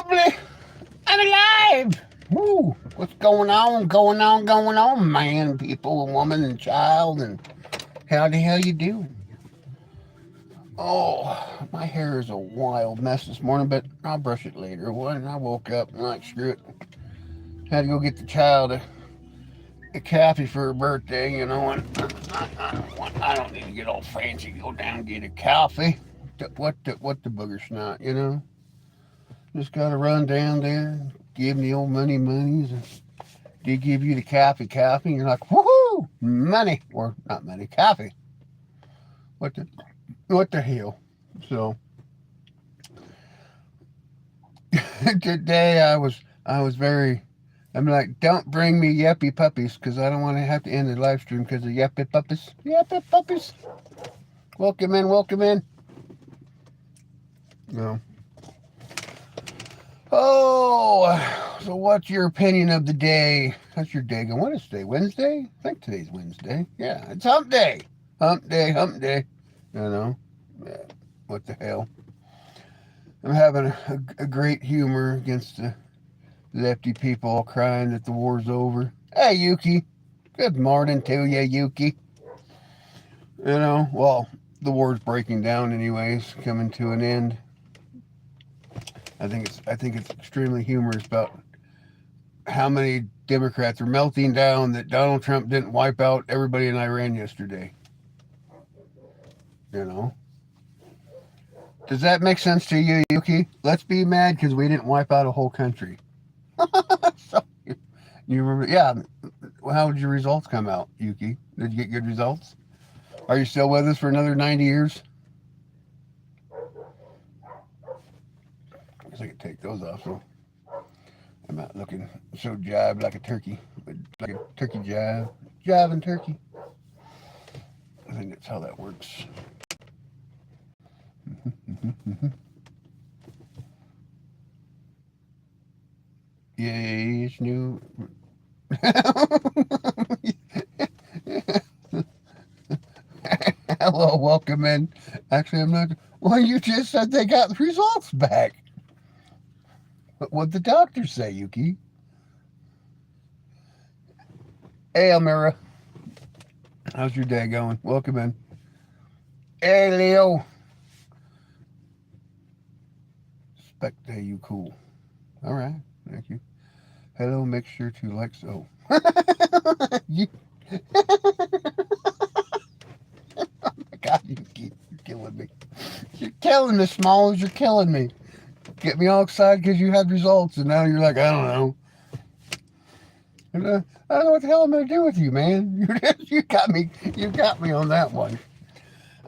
lovely. I'm alive. Woo. What's going on? Going on, man, people, and woman, and child, and how the hell you doing? Oh, my hair is a wild mess this morning, but I'll brush it later. When I woke up and like, screw it. Had to go get the child a coffee for her birthday, and I don't need to get all fancy. Go down and get a coffee. What the booger snot. Just gotta run down there, give them the old monies, and they give you the coffee, and you're like, woohoo, money, or not money, coffee. What the, what the hell? So today I was very, I'm like, don't bring me yappy puppies because I don't want to have to end the live stream because of yappy puppies. Yappy puppies. Welcome in, welcome in. No. Oh, so what's your opinion of the day? How's your day going? What is today? Wednesday? I think today's Wednesday. Yeah, it's hump day. Hump day, hump day. You know? Yeah, what the hell? I'm having a great humor against the lefty people all crying that the war's over. Hey, Yuki. Good morning to you, Yuki. Well, the war's breaking down anyways, coming to an end. I think it's extremely humorous about how many Democrats are melting down that Donald Trump didn't wipe out everybody in Iran yesterday. You know? Does that make sense to you, Yuki? Let's be mad because we didn't wipe out a whole country. So, you remember? Yeah. How did your results come out, Yuki? Did you get good results? Are you still with us for another 90 years? I guess I could take those off. So I'm not looking so jive like a turkey. Like a turkey jive. Jive and turkey. I think that's how that works. Yes, new. Hello, welcome in. Actually, I'm not. Well, you just said they got the results back. What'd the doctor say, Yuki? Hey, Elmira. How's your day going? Welcome in. Hey, Leo. Hey, you cool. All right. Thank you. Hello, make sure to like so. you, God, you're killing me. You're killing me, Smalls. You're killing me. Get me all excited because you had results, and now you're like, I don't know. And, I don't know what the hell I'm gonna do with you, man. You got me. You got me on that one.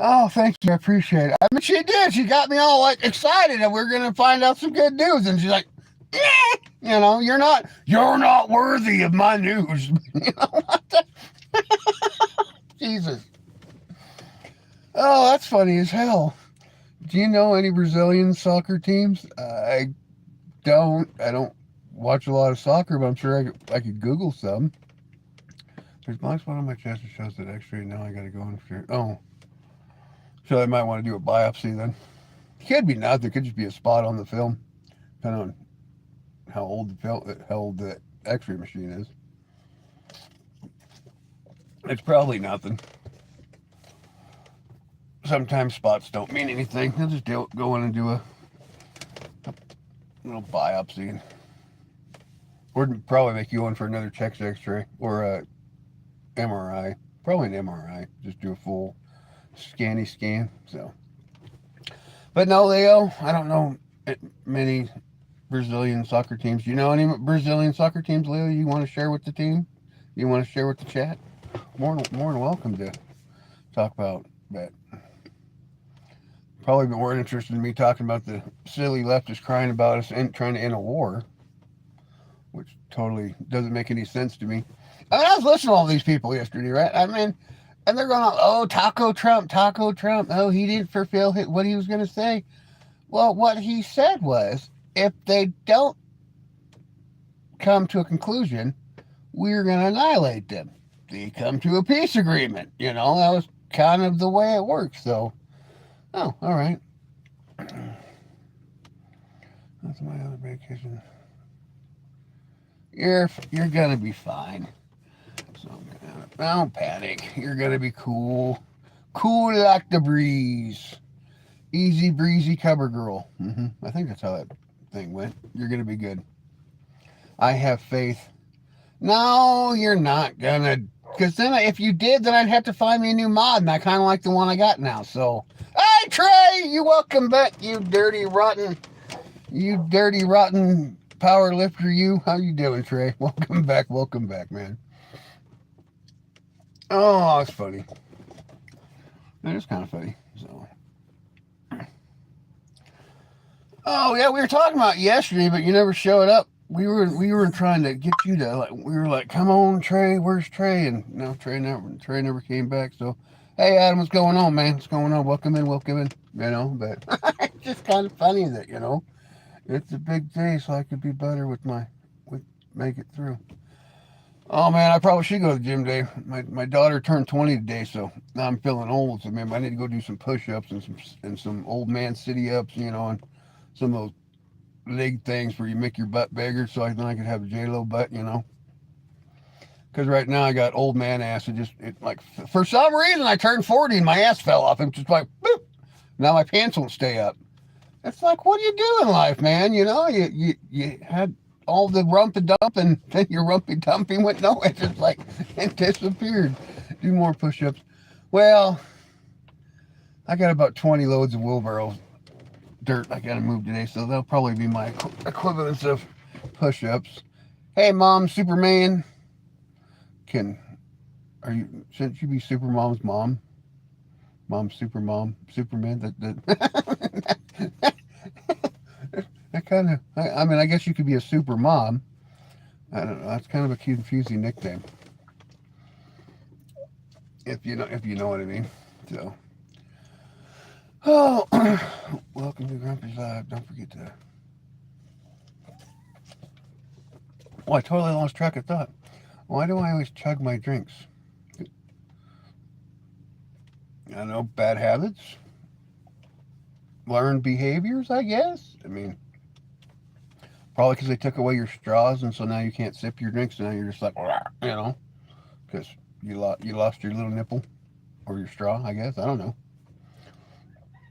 Oh, thank you. I appreciate it. I mean, she did. She got me all like excited that we're gonna find out some good news, and she's like, you're not worthy of my news. What the? Jesus. Oh, that's funny as hell. Do you know any Brazilian soccer teams? I don't watch a lot of soccer, but I'm sure I could Google some. There's black spot on my chest that shows that X-ray. Now I gotta go in for. Oh, so I might want to do a biopsy then. It could be nothing. It could just be a spot on the film, depending on how old the X-ray machine is. It's probably nothing. Sometimes spots don't mean anything. They'll just go in and do a little biopsy, or probably make you one for another chest X-ray or a MRI. Probably an MRI. Just do a full scan. So, but no, Leo, I don't know many Brazilian soccer teams. Do you know any Brazilian soccer teams, Leo? You want to share with the team? You want to share with the chat? More than welcome to talk about that. Probably more interested in me talking about the silly leftists crying about us and trying to end a war, which totally doesn't make any sense to me. I mean, I was listening to all these people yesterday, right? I mean, and they're going, oh, Taco Trump. Oh, he didn't fulfill what he was going to say. Well, what he said was, if they don't come to a conclusion, we're going to annihilate them. They come to a peace agreement. That was kind of the way it works. So, oh, all right. That's my other vacation. You're gonna be fine. So don't panic. You're gonna be cool. Cool like the breeze. Easy breezy cover girl. I think that's how that thing went. You're gonna be good. I have faith. No, you're not gonna. Because then, if you did, then I'd have to find me a new mod, and I kind of like the one I got now. So, hey Trey, you welcome back, you dirty rotten power lifter. You, how you doing, Trey? Welcome back, man. Oh, it's funny. It is kind of funny. So, oh yeah, we were talking about yesterday, but you never showed up. We were trying to get you to we were like, come on, Trey, where's Trey? And no, Trey never came back. So, hey Adam, what's going on, man? What's going on? Welcome in. But it's just kind of funny that it's a big day, so I could be better with make it through. Oh man, I probably should go to the gym today. My daughter turned 20 today, so now I'm feeling old. So man, I need to go do some push-ups and some old man sit-ups, and some of those leg things where you make your butt bigger, so then I could have a J-Lo butt, Because right now I got old man ass. Like for some reason I turned 40 and my ass fell off. I'm just like, boop. Now my pants won't stay up. It's like, what do you do in life, man? You had all the rump and dump, and then your rumpy dumpy went nowhere. Just like it disappeared. Do more push-ups. Well, I got about 20 loads of wheelbarrows dirt I gotta move today, so they'll probably be my equivalents of push-ups. Hey mom, Superman. Shouldn't you be Supermom's mom? Mom, Superman. That kind of. I mean, I guess you could be a super mom. I don't know. That's kind of a confusing nickname. If you know what I mean. So. Oh, welcome to Grumpy's Live. Don't forget to. Oh, I totally lost track of thought. Why do I always chug my drinks? I don't know, bad habits? Learned behaviors, I guess? I mean, probably because they took away your straws, and so now you can't sip your drinks, and now you're just like, because you lost your little nipple or your straw, I guess. I don't know.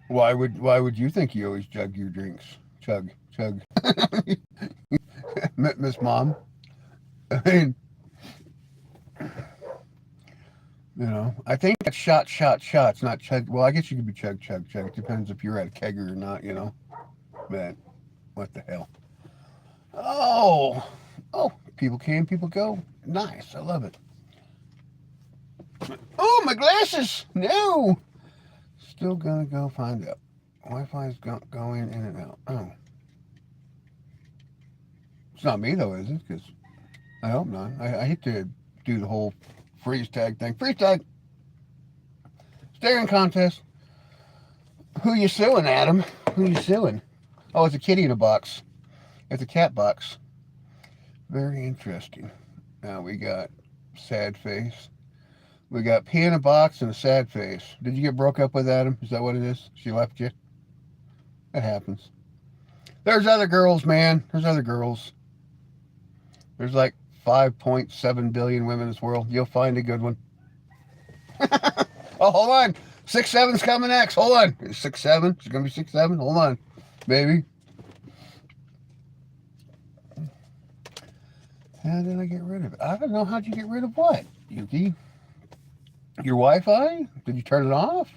Why would you think you always chug your drinks? Chug. Miss Mom. I mean, I think that's shots, not chug. Well, I guess you could be chug. It depends if you're at a kegger or not, But what the hell? Oh, people came, people go. Nice, I love it. Oh, my glasses! No! Still gonna go find out. Wi-Fi is going in and out. Oh. It's not me though, is it? Because I hope not. I hate to do the whole freeze tag thing. Freeze tag! Staring contest. Who you suing, Adam? Who you suing? Oh, it's a kitty in a box. It's a cat box. Very interesting. Now we got sad face. We got pee in a box and a sad face. Did you get broke up with Adam? Is that what it is? She left you? That happens. There's other girls, man. There's other girls. There's like 5.7 billion women in this world. You'll find a good one. Oh, hold on. 6'7's coming next. Hold on. 6'7? It's going to be 6'7? Hold on, baby. How did I get rid of it? I don't know. How'd you get rid of what, Yuki? Your Wi-Fi? Did you turn it off?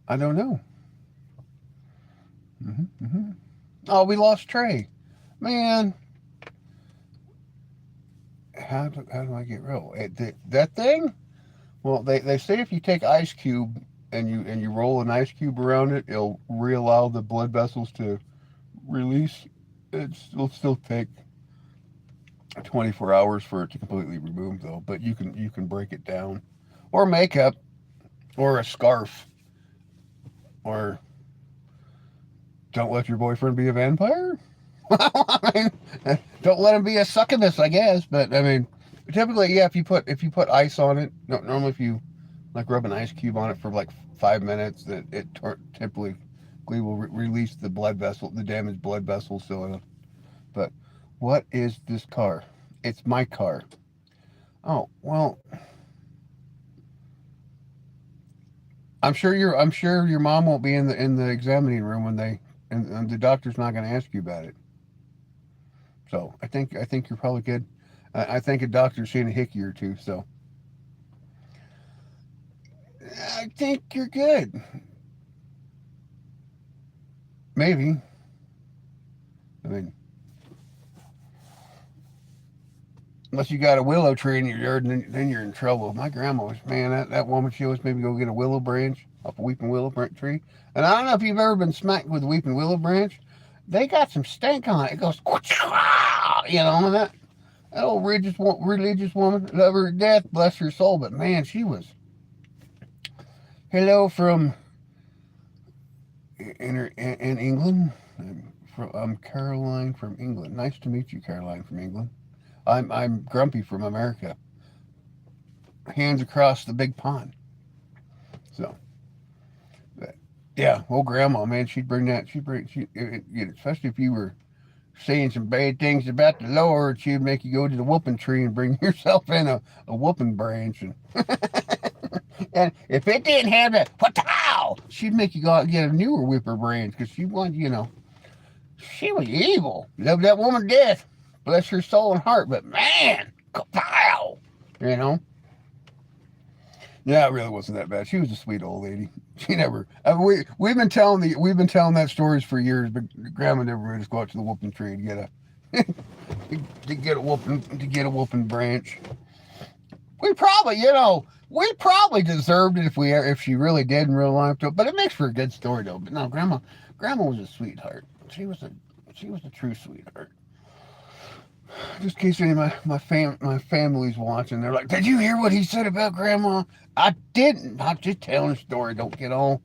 I don't know. Oh, we lost Trey. Man. How do I get rid of it? That thing? Well, they say if you take ice cube and you roll an ice cube around it, it'll reallow the blood vessels to release. It'll still take 24 hours for it to completely remove, though. But you can break it down, or makeup, or a scarf, or don't let your boyfriend be a vampire. I mean, don't let him be a succubus, I guess. But I mean, typically, yeah. If you put ice on it, normally if you like rub an ice cube on it for like 5 minutes, that it typically will release the blood vessel, the damaged blood vessels. So, but what is this car? It's my car. Oh well, I'm sure your mom won't be in the examining room when and the doctor's not going to ask you about it. So I think you're probably good. I think a doctor's seen a hickey or two, so I think you're good. Maybe. I mean, unless you got a willow tree in your yard, then you're in trouble. My grandma was, man, that woman, she always made me go get a willow branch off a weeping willow tree. And I don't know if you've ever been smacked with a weeping willow branch. They got some stank on it. It goes, you know, and that old religious woman, love her to death, bless her soul. But man, she was, hello from in England. I'm Caroline from England. Nice to meet you, Caroline from England. I'm Grumpy from America. Hands across the big pond. So, but, yeah, old grandma, man, she'd bring that. Especially if you were saying some bad things about the Lord, she'd make you go to the whooping tree and bring yourself in a whooping branch. And if it didn't have that, she'd make you go out and get a newer whipper branch because she wanted, she was evil. Loved that woman to death. Bless her soul and heart. But man, kapow! You know? Yeah, it really wasn't that bad. She was a sweet old lady. She never. We've been telling that stories for years, but Grandma never made us go out to the whooping tree to get a whooping branch. We probably deserved it if she really did in real life. But it makes for a good story though. But no, Grandma was a sweetheart. She was a true sweetheart. Just in case any of my family's watching, they're like, "Did you hear what he said about Grandma?" I didn't. I'm just telling a story. Don't get all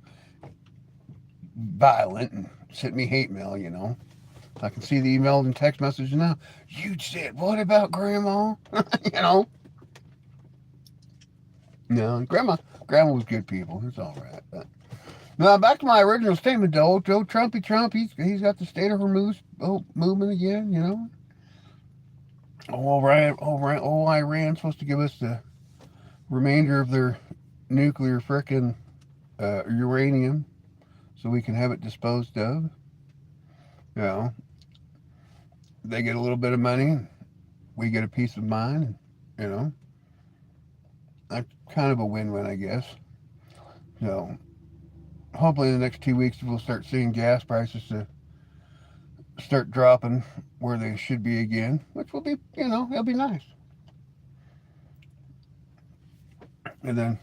violent and send me hate mail. I can see the emails and text messages now. You said what about Grandma? you know. No, Grandma was good people. It's all right. But now back to my original statement, though. Joe Trumpy Trump, he's got the state of Hormuz movement again. Iran's supposed to give us the remainder of their nuclear frickin' uranium so we can have it disposed of. They get a little bit of money, we get a peace of mind, that's kind of a win-win, I guess. So hopefully in the next 2 weeks we'll start seeing gas prices to start dropping where they should be again, which will be, it'll be nice. And then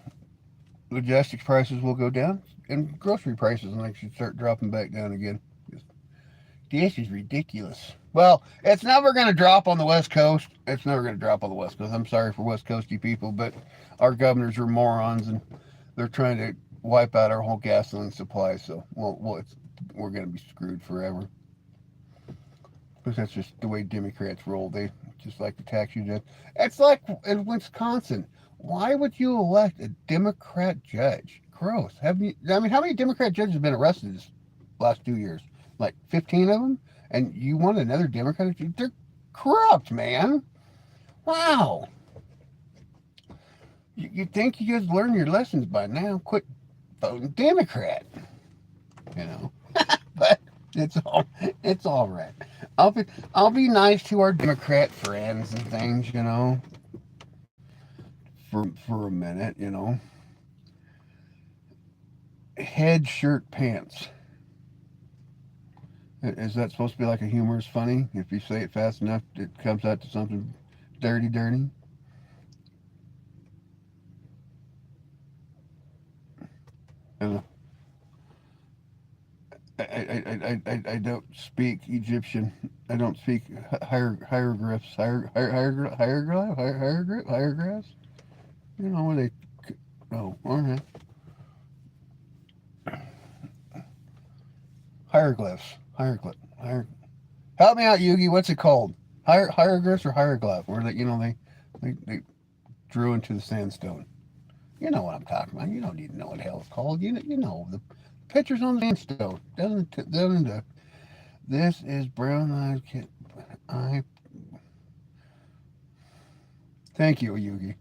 logistics prices will go down, and grocery prices should start dropping back down again. This is ridiculous. Well, it's never going to drop on the West Coast. It's never going to drop on the West Coast. I'm sorry for West Coasty people, but our governors are morons, and they're trying to wipe out our whole gasoline supply. So, we're going to be screwed forever. Because that's just the way Democrats roll. They just like to tax you to. It's like in Wisconsin. Why would you elect a Democrat judge? Gross. How many Democrat judges have been arrested this last 2 years? Like 15 of them? And you want another Democrat? They're corrupt, man. Wow. You'd think you guys learn your lessons by now. Quit voting Democrat. But it's all right. I'll be nice to our Democrat friends and things, for a minute, Head, shirt, pants. Is that supposed to be like a humorous funny? If you say it fast enough, it comes out to something dirty. I I don't speak Egyptian. I don't speak hieroglyphs. Hieroglyphs. What they? Oh, okay. Hieroglyphs. Help me out, Yugi. What's it called? Hieroglyphs or hieroglyph? Where they drew into the sandstone. You know what I'm talking about. You don't need to know what the hell it's called. You know the pictures on the sandstone. Doesn't this is brown eyed kid. I thank you, Yugi.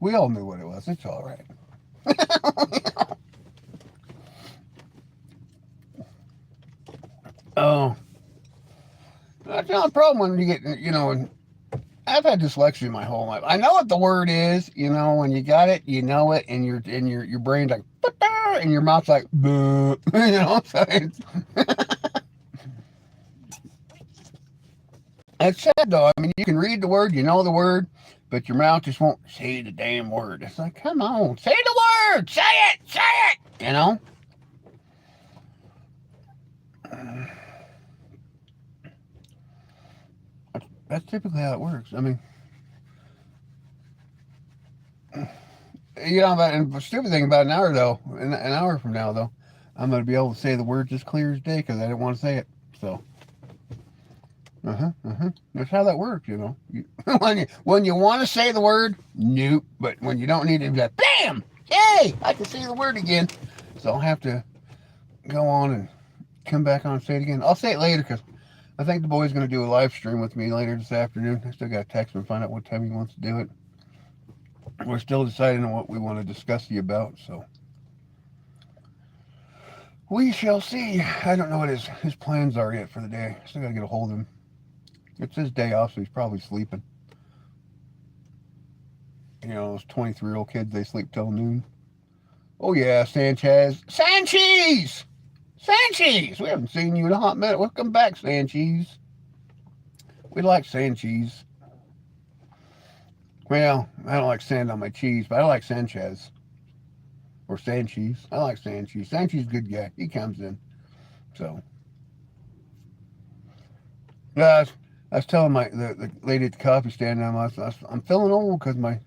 We all knew what it was. It's all right. Oh, that's not a problem when you get, and I've had dyslexia my whole life. I know what the word is, when you got it, you know it, and your brain's like, and your mouth's like, so it's sad though. I mean, you can read the word, you know the word, but your mouth just won't say the damn word. It's like, come on, say the word, say it, That's typically how it works. I mean, and the stupid thing about an hour though, an hour from now though, I'm gonna be able to say the word just clear as day because I didn't want to say it. So, that's how that works. When you want to say the word, nope. But when you don't need it, you're like, bam, hey, I can say the word again. So I'll have to go on and come back on and say it again. I'll say it later because I think the boy's gonna do a live stream with me later this afternoon. I still got to text him and find out what time he wants to do it. We're still deciding on what we want to discuss you about, so we shall see. I don't know what his plans are yet for the day. Still got to get a hold of him. It's his day off, so he's probably sleeping. Those 23-year-old kids, they sleep till noon. Oh, yeah, Sanchez. Sanchez! Sanchez! We haven't seen you in a hot minute. Welcome back, Sanchez. We like Sanchez. Well, I don't like sand on my cheese, but I like Sanchez. Or Sanchez. I like Sanchez. Sanchez is a good guy. He comes in. So, yeah, I was telling the lady at the coffee stand, I'm feeling old because my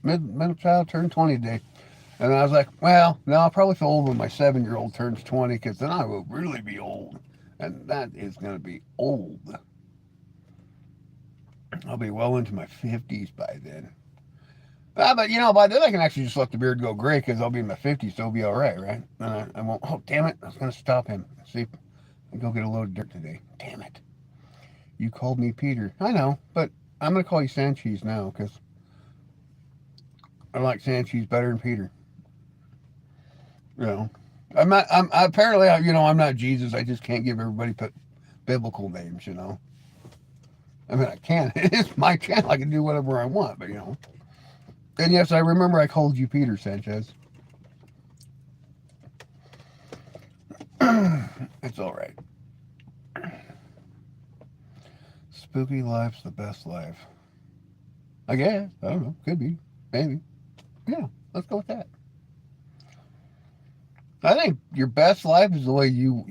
middle child turned 20 today. And I was like, well, no, I'll probably feel old when my 7-year-old turns 20 because then I will really be old. And that is going to be old. I'll be well into my 50s by then. But by then I can actually just let the beard go gray because I'll be in my 50s, so it'll be all right, right? And I won't. Oh, damn it! I was gonna stop him. See, I go get a load of dirt today. Damn it! You called me Peter. I know, but I'm gonna call you Sanchez now because I like Sanchez better than Peter. You know, I'm not. I'm apparently. I'm not Jesus. I just can't give everybody biblical names. I mean, I can. It's my channel. I can do whatever I want, but. And yes, I remember I called you Peter Sanchez. It's all right. Spooky life's the best life. I guess. I don't know. Could be. Maybe. Yeah, let's go with that. I think your best life is the way you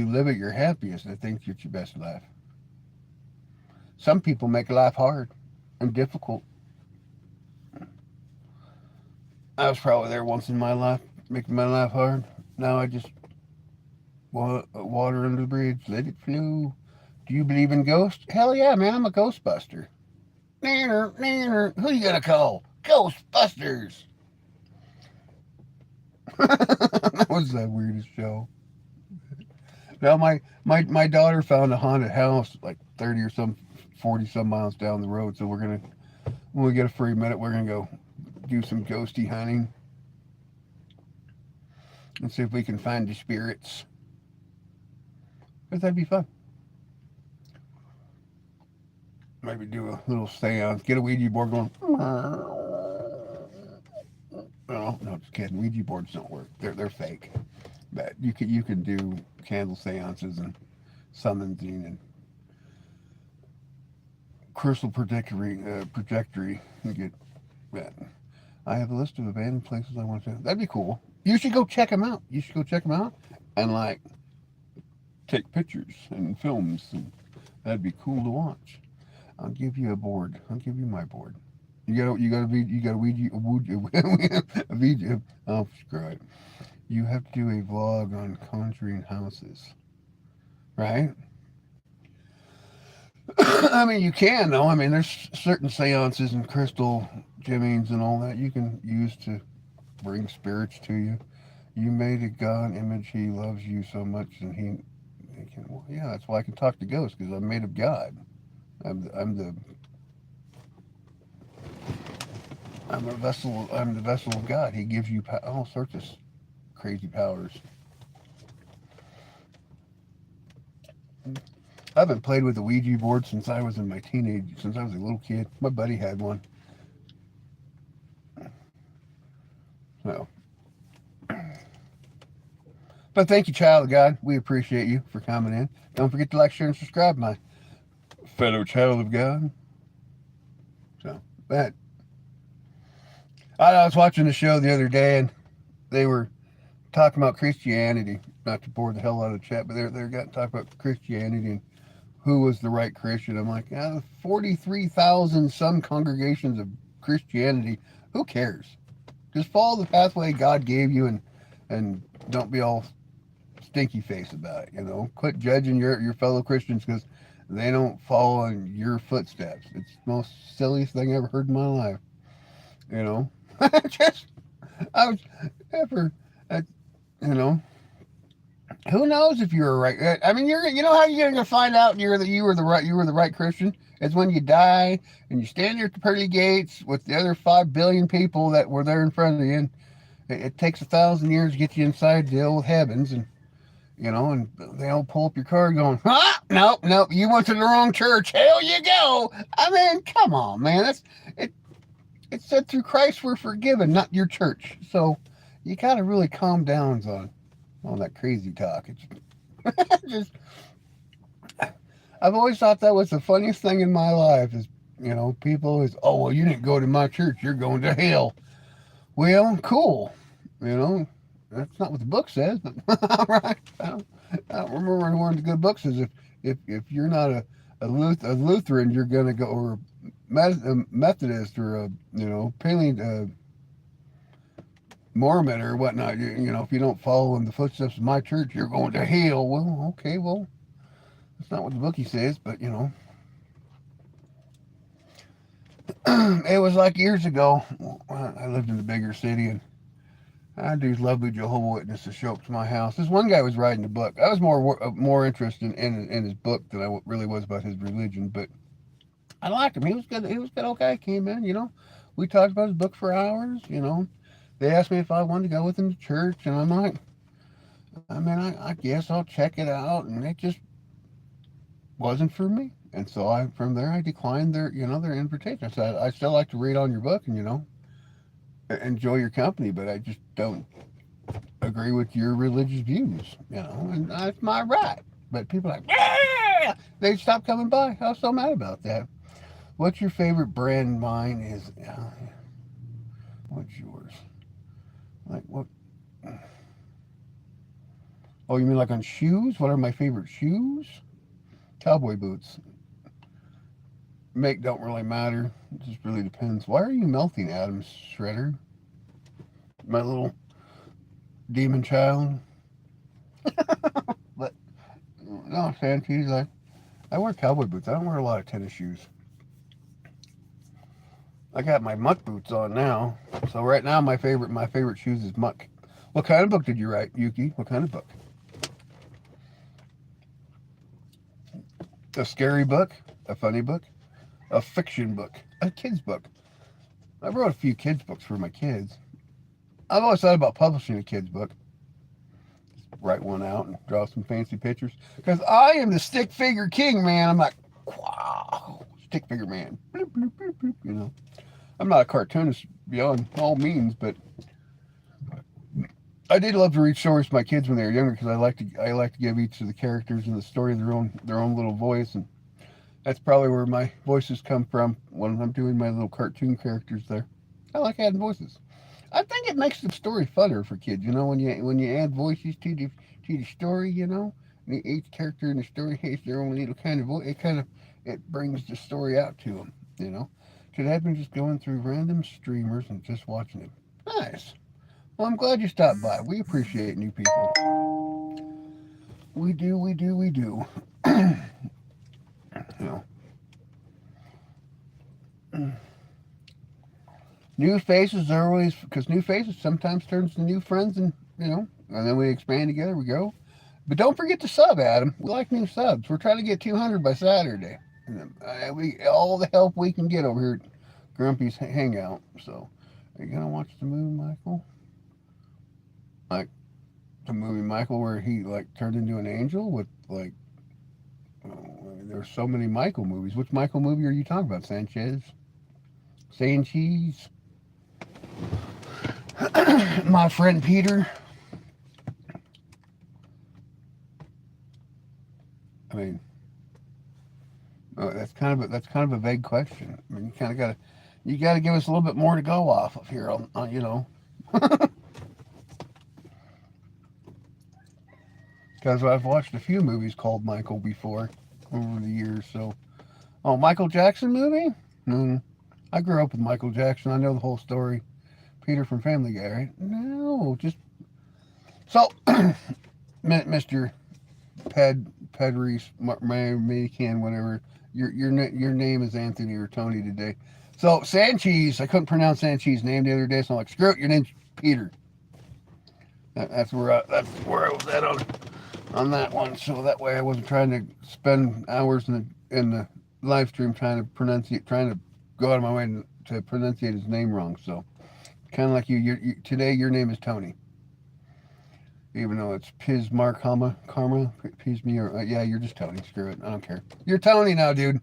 live at your happiest. I think it's your best life. Some people make life hard and difficult. I was probably there once in my life, making my life hard. Now I just water under the bridge, let it flow. Do you believe in ghosts? Hell yeah, man, I'm a ghostbuster. Nanner, nanner. Who you gonna call? Ghostbusters. That was the weirdest show. Now my daughter found a haunted house like 30 or 40 some miles down the road. So when we get a free minute, we're gonna go do some ghosty hunting and see if we can find the spirits. But that'd be fun. Maybe do a little seance. Get a Ouija board going. No, just kidding. Ouija boards don't work. They're fake. But you can do candle seances and summoning and crystal projectory. You get that. I have a list of abandoned places I want to. That'd be cool. You should go check them out. And take pictures and films. And that'd be cool to watch. I'll give you a board. I'll give you my board. You got a Ouija. Oh, screw it. You have to do a vlog on conjuring houses, right? I mean, you can though. I mean, there's certain seances and crystal jimmings and all that you can use to bring spirits to you. You made a God image. He loves you so much, and he can. Well, yeah, that's why I can talk to ghosts because I'm made of God. I'm the I'm a vessel. I'm the vessel of God. He gives you all sorts of crazy powers. I haven't played with the Ouija board since I was in my teenage. Since I was a little kid. My buddy had one. So, but thank you, child of God. We appreciate you for coming in. Don't forget to like, share, and subscribe, my fellow child of God. So, that I was watching the show the other day, and they were talking about Christianity. Not to bore the hell out of the chat, but they're got talking about Christianity and who was the right Christian. I'm like, 43,000 some congregations of Christianity. Who cares? Just follow the pathway God gave you, and don't be all stinky face about it. Quit judging your fellow Christians because they don't follow in your footsteps. It's the most silliest thing I ever heard in my life. You know, just I was ever, I, you know, who knows if you're right? I mean, you know how you're gonna find out you were the right Christian. It's when you die and you stand there at the pearly gates with the other 5 billion people that were there in front of you. And it takes 1,000 years to get you inside the old heavens, and they'll pull up your card going, nope, nope, you went to the wrong church. Hell you go. I mean, come on, man. It. It said through Christ we're forgiven, not your church. So you gotta really calm down on that crazy talk. It's just I've always thought that was the funniest thing in my life is people is, oh well, you didn't go to my church, you're going to hell. Well, cool. You know, that's not what the book says, but all right. I don't remember one of the good books says if you're not a Lutheran, you're gonna go, or a Methodist, or a Mormon or whatnot. If you don't follow in the footsteps of my church, you're going to hell. Well, okay, well, that's not what the bookie says, but it was like years ago. I lived in a bigger city, and I had these lovely Jehovah Witnesses show up to my house. This one guy was writing a book. I was more interested in his book than I really was about his religion, but I liked him. He was good. He was good. Okay, came in. We talked about his book for hours. They asked me if I wanted to go with them to church, and I'm like, I mean, I guess I'll check it out, and it just wasn't for me. And so from there, I declined their invitation. I said, I still like to read on your book and enjoy your company, but I just don't agree with your religious views, and that's my right. But people are like, yeah! They stopped coming by. I was so mad about that. What's your favorite brand? Mine is, what's yours? Like what? Oh, you mean like on shoes? What are my favorite shoes? Cowboy boots. Make don't really matter. It just really depends. Why are you melting, Adam Shredder? My little demon child. But no, Santies. I wear cowboy boots. I don't wear a lot of tennis shoes. I got my muck boots on now. So right now my favorite shoes is muck. What kind of book did you write, Yuki? What kind of book? A scary book? A funny book? A fiction book? A kid's book? I wrote a few kids books for my kids. I've always thought about publishing a kid's book. Write one out and draw some fancy pictures. Because I am the stick figure king, man. I'm like, wow, stick figure man. Bloop, bloop, bloop, bloop, I'm not a cartoonist beyond all means, but I did love to read stories to my kids when they were younger because I like to give each of the characters in the story their own little voice, and that's probably where my voices come from when I'm doing my little cartoon characters there. I like adding voices. I think it makes the story funner for kids. When you add voices to the story, and each character in the story has their own little kind of voice. It brings the story out to them. Today I've been just going through random streamers and just watching them. Nice. Well, I'm glad you stopped by. We appreciate new people. We do. you know. New faces are always, because new faces sometimes turns to new friends, and and then we expand together. We go, but don't forget to sub, Adam. We like new subs. We're trying to get 200 by Saturday. We all the help we can get over here at Grumpy's Hangout. So, are you gonna watch the movie, Michael? Like the movie Michael, where he like turned into an angel with like. There's so many Michael movies. Which Michael movie are you talking about? Sanchez? My friend Peter. I mean, that's kind of a vague question. I mean, you gotta give us a little bit more to go off of here. Because I've watched a few movies called Michael before over the years. So, oh, Michael Jackson movie? I grew up with Michael Jackson. I know the whole story. Peter from Family Guy, right? No, just so Mr. Pedreese, Manican, whatever. Your name is Anthony or Tony today. So Sanchez, I couldn't pronounce Sanchez's name the other day, so I'm like, screw it, your name's Peter. That's where I was at on that one. So that way I wasn't trying to spend hours in the live stream trying to go out of my way to pronunciate his name wrong. So kind of like you today, your name is Tony. Even though it's Karma, Me, or yeah, you're just Tony. Screw it, I don't care. You're Tony now, dude.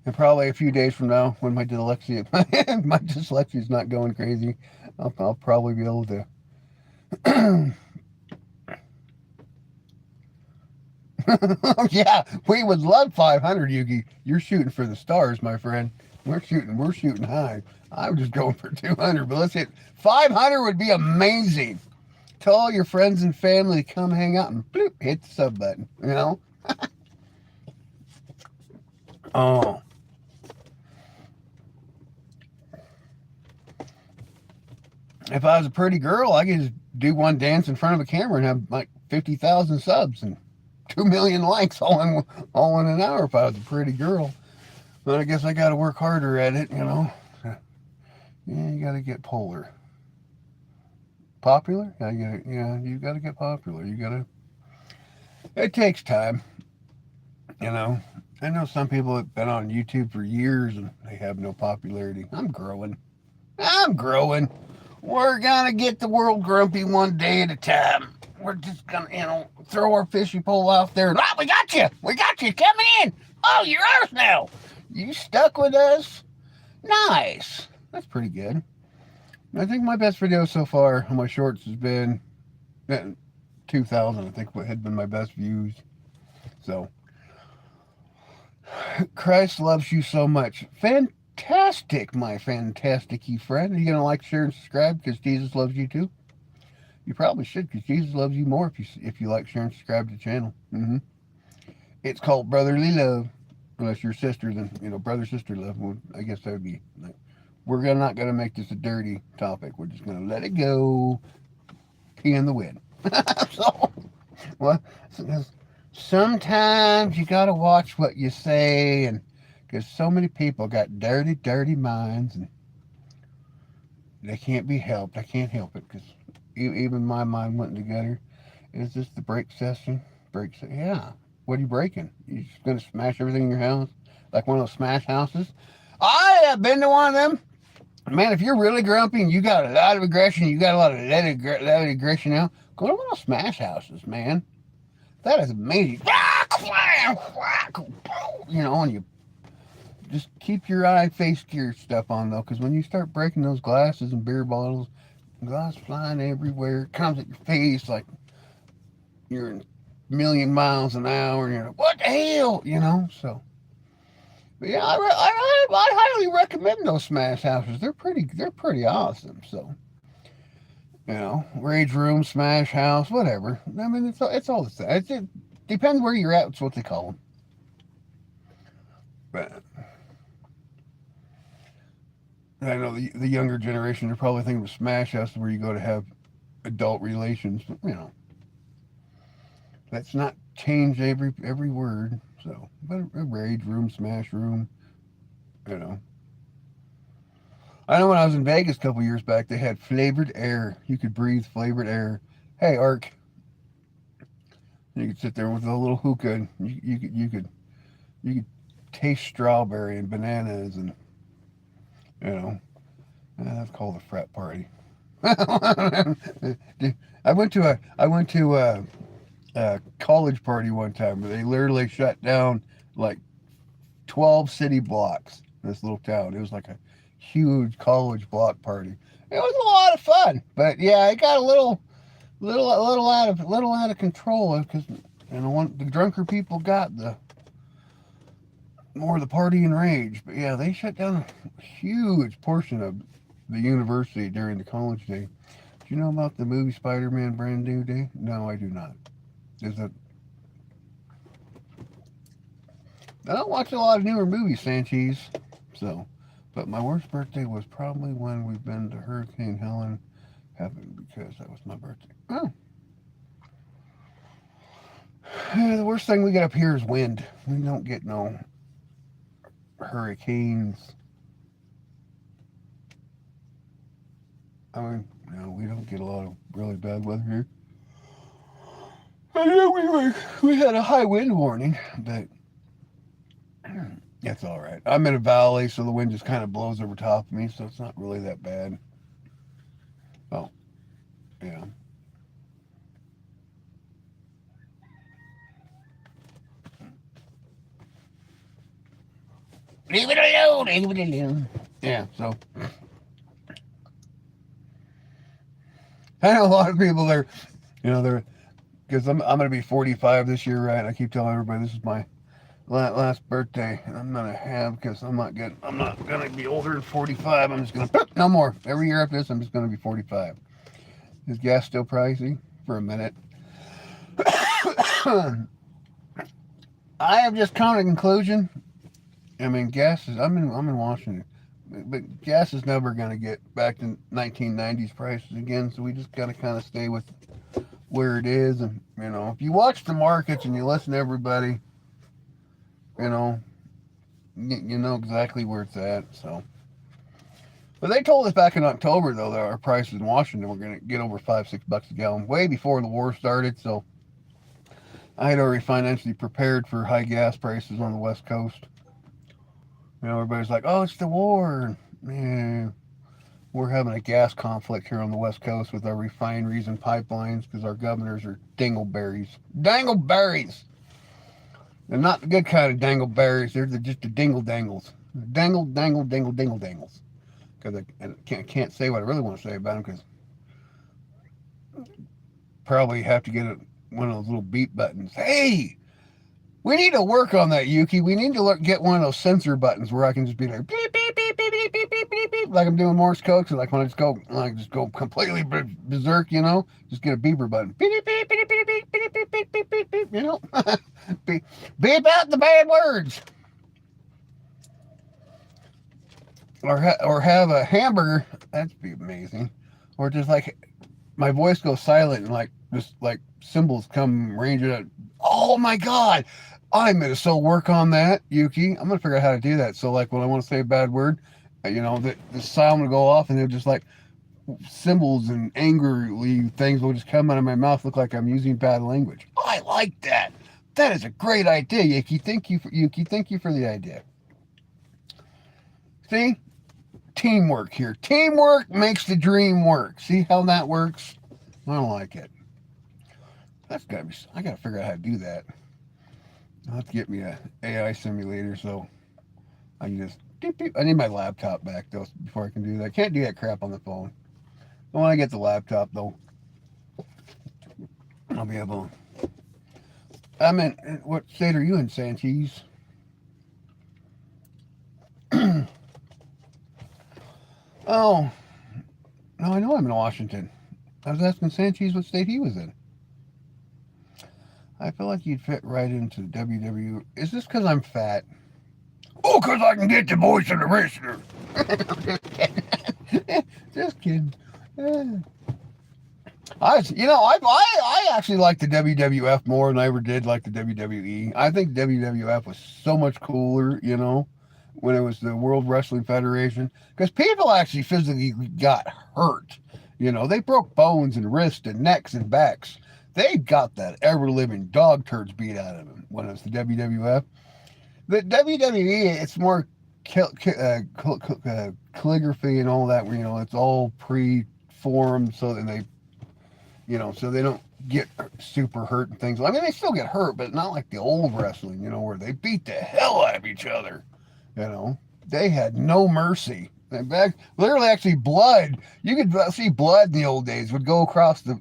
And probably a few days from now, when my dyslexia is not going crazy, I'll probably be able to. Yeah, we would love 500, Yugi. You're shooting for the stars, my friend. We're shooting high. I'm just going for 200, but let's hit 500 would be amazing. Tell all your friends and family to come hang out and bloop, hit the sub button. Oh. If I was a pretty girl, I could just do one dance in front of a camera and have like 50,000 subs and 2 million likes all in an hour if I was a pretty girl. But I guess I got to work harder at it, Yeah, you got to get popular. You got to get popular. It takes time, I know some people have been on YouTube for years and they have no popularity. I'm growing. We're gonna get the world grumpy one day at a time. We're just gonna, throw our fishy pole out there. Ah, we got you. Coming in. Oh, you're ours now. You stuck with us. Nice. That's pretty good. I think my best video so far on my shorts has been 2,000. I think what had been my best views. So, Christ loves you so much. Fantastic, my fantastic-y friend. Are you gonna like, share, and subscribe because Jesus loves you too? You probably should, because Jesus loves you more if you like, share, and subscribe to the channel. It's called brotherly love, unless you're sister, then brother sister love. Well, I guess that would be. We're not gonna make this a dirty topic. We're just gonna let it go. Pee in the wind. So, well, sometimes you gotta watch what you say, and because so many people got dirty, dirty minds, and they can't be helped. I can't help it because even my mind went in the gutter. Is this the break session? Yeah. What are you breaking? You just gonna smash everything in your house like one of those smash houses? I have been to one of them. Man, if you're really grumpy and you got a lot of aggression, you got a lot of that aggression now, go to one of those smash houses, man. That is amazing. And you just keep your eye face gear stuff on, though, because when you start breaking those glasses and beer bottles, glass flying everywhere, it comes at your face like you're in a million miles an hour, and you're like, what the hell, so. But yeah, I highly recommend those smash houses. They're pretty awesome. So, rage room, smash house, whatever. I mean, it's all the same. It depends where you're at. It's what they call them. But I know the younger generation are probably thinking of smash house where you go to have adult relations. But, let's not change every word. So, but a rage room, smash room. you know. I know when I was in Vegas a couple years back, they had flavored air. You could breathe flavored air. Hey, Ark, you could sit there with a little hookah, and you could taste strawberry and bananas, and you know, that's called a frat party. I went to a college party one time where they literally shut down like 12 city blocks in this little town. It was like a huge college block party. It was a lot of fun, but yeah, it got a little out of control because the drunker people got, the more the party and rage. But yeah, they shut down a huge portion of the university during the college day. Do you know about the movie Spider-Man Brand New Day? No, I do not. Is it? I don't watch a lot of newer movies, Sanchez. So, but my worst birthday was probably when we've been to Hurricane Helen happened because that was my birthday. Oh. Yeah, the worst thing we get up here is wind. We don't get no hurricanes. I mean, no, we don't get a lot of really bad weather here. I know we had a high wind warning, but that's all right. I'm in a valley, so the wind just kind of blows over top of me, so it's not really that bad. Oh, yeah. Leave it alone, leave it alone. Yeah, so I know a lot of people there, they're because I'm going to be 45 this year, right? I keep telling everybody this is my last birthday, and I'm gonna have because I'm not gonna be older than 45. I'm just gonna no more. Every year after this, I'm just gonna be 45. Is gas still pricey? For a minute. I have just come to a conclusion. I mean, gas is. I'm in Washington, but gas is never gonna get back to 1990s prices again. So we just gotta kind of stay with where it is, and if you watch the markets and you listen to everybody. You know exactly where it's at. So, but they told us back in October though that our prices in Washington were going to get over $5-6 a gallon, way before the war started. So, I had already financially prepared for high gas prices on the West Coast. Everybody's like, "Oh, it's the war." Yeah, we're having a gas conflict here on the West Coast with our refineries and pipelines because our governors are dingleberries. Dangleberries. They're not the good kind of dangleberries. They're just the dingle dangles. Dangle, dangle, dingle, dingle dangles. Because I can't say what I really want to say about them because probably have to get one of those little beep buttons. Hey, we need to work on that, Yuki. We need to get one of those sensor buttons where I can just be like beep, beep, beep, beep, beep, beep, beep, beep, beep, like I'm doing Morse code. So like when I just go completely berserk, just get a beeper button. Beep, beep, beep, beep, beep, beep, beep, beep, beep, beep, beep, beep out the bad words. Or have a hamburger. That'd be amazing. Or just like my voice goes silent and just symbols come ranging out. Oh my God. I'm going to so work on that, Yuki. I'm going to figure out how to do that. So like when I want to say a bad word, the sound will go off and they'll just like symbols and angrily things will just come out of my mouth, look like I'm using bad language. I like that. That is a great idea, Yuki. Thank you for the idea. See? Teamwork here. Teamwork makes the dream work. See how that works? I don't like it. I gotta figure out how to do that. I'll have to get me a AI simulator so I can just beep, beep. I need my laptop back though before I can do that. I can't do that crap on the phone. But when I get the laptop though, I'll be able to. I'm in, what state are you in, Sanchez? Oh, no, I know I'm in Washington. I was asking Sanchez what state he was in. I feel like you'd fit right into WW. Is this because I'm fat? Oh, because I can get the voice of the wrestler. Just kidding. I actually like the WWF more than I ever did like the WWE. I think WWF was so much cooler, when it was the World Wrestling Federation, because people actually physically got hurt. They broke bones and wrists and necks and backs. They got that ever living dog turds beat out of them when it was the WWF. The WWE, it's more calligraphy and all that. Where it's all pre-formed, so that so they don't get super hurt and things. I mean, they still get hurt, but not like the old wrestling. Where they beat the hell out of each other. They had no mercy. In fact, literally, actually, blood. You could see blood in the old days would go across the.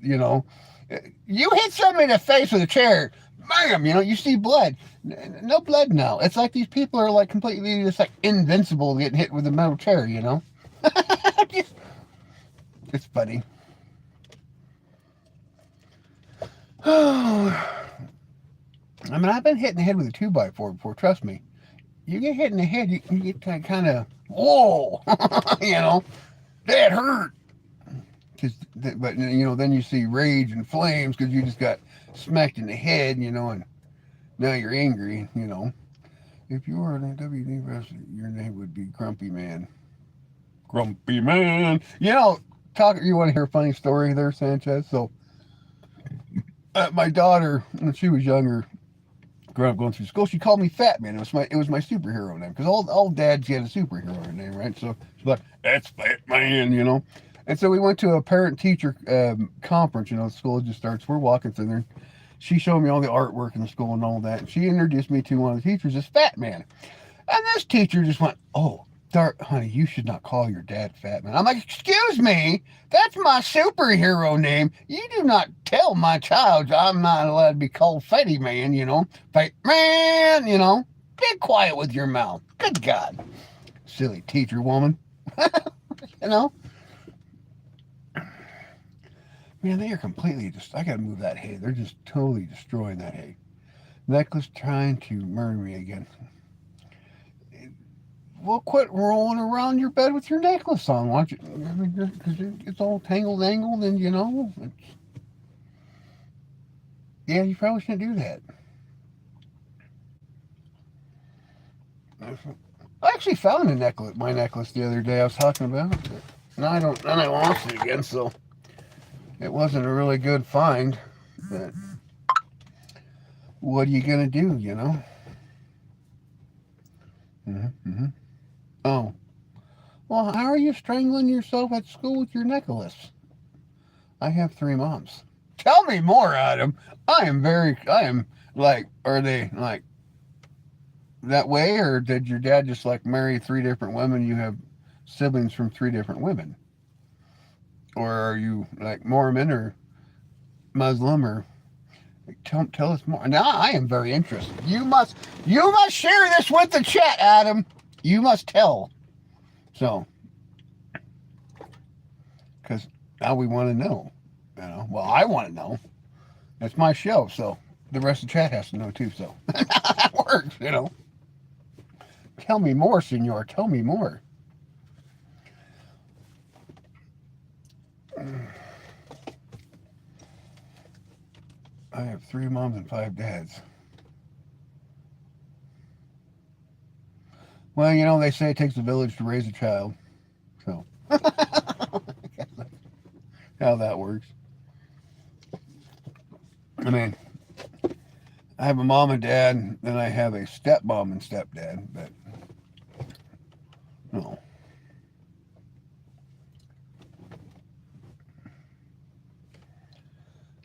You hit somebody in the face with a chair, bam. You see blood. No blood now. It's like these people are like completely just like invincible getting hit with a metal chair. It's funny. I mean, I've been hit in the head with a 2x4 before. Trust me. You get hit in the head, you get kind of whoa, that hurt. But then you see rage and flames because you just got smacked in the head, and now you're angry. If you were in a WD wrestler, your name would be Grumpy Man. Grumpy Man. You want to hear a funny story there, Sanchez? So, my daughter, when she was younger, growing up going through school, she called me Fat Man. It was my superhero name because all dads had a superhero name, right? So she's like, "That's Fat Man," And so we went to a parent-teacher conference. The school just starts. We're walking through there. She showed me all the artwork in the school and all that. And she introduced me to one of the teachers as Fat Man. And this teacher just went, "Oh, honey, you should not call your dad Fat Man." I'm like, "Excuse me, that's my superhero name. You do not tell my child I'm not allowed to be called Fatty Man, Fat Man, Get quiet with your mouth. Good God. Silly teacher woman." you know? Man, they are completely I gotta move that hay. They're just totally destroying that hay. Necklace trying to murder me again. Well, quit rolling around your bed with your necklace on. Why don't you? I mean, because it's all tangled, angled, and yeah, you probably shouldn't do that. I actually found my necklace the other day. I was talking about it. And I lost it again, so it wasn't a really good find. But what are you gonna do? Mm-hmm. Oh, well, how are you strangling yourself at school with your necklace? I have 3 moms. Tell me more, Adam. I am like, are they like that way, or did your dad just like marry 3 different women? You have siblings from 3 different women, or are you like Mormon or Muslim, or tell us more. Now I am very interested. You must share this with the chat, Adam. You must tell. So, because now we want to know. Well, I want to know. It's my show, so the rest of the chat has to know too. So that works, Tell me more, senor. Tell me more. I have 3 moms and 5 dads. Well, they say it takes a village to raise a child. So, how that works. I mean, I have a mom and dad, then I have a stepmom and stepdad, but no.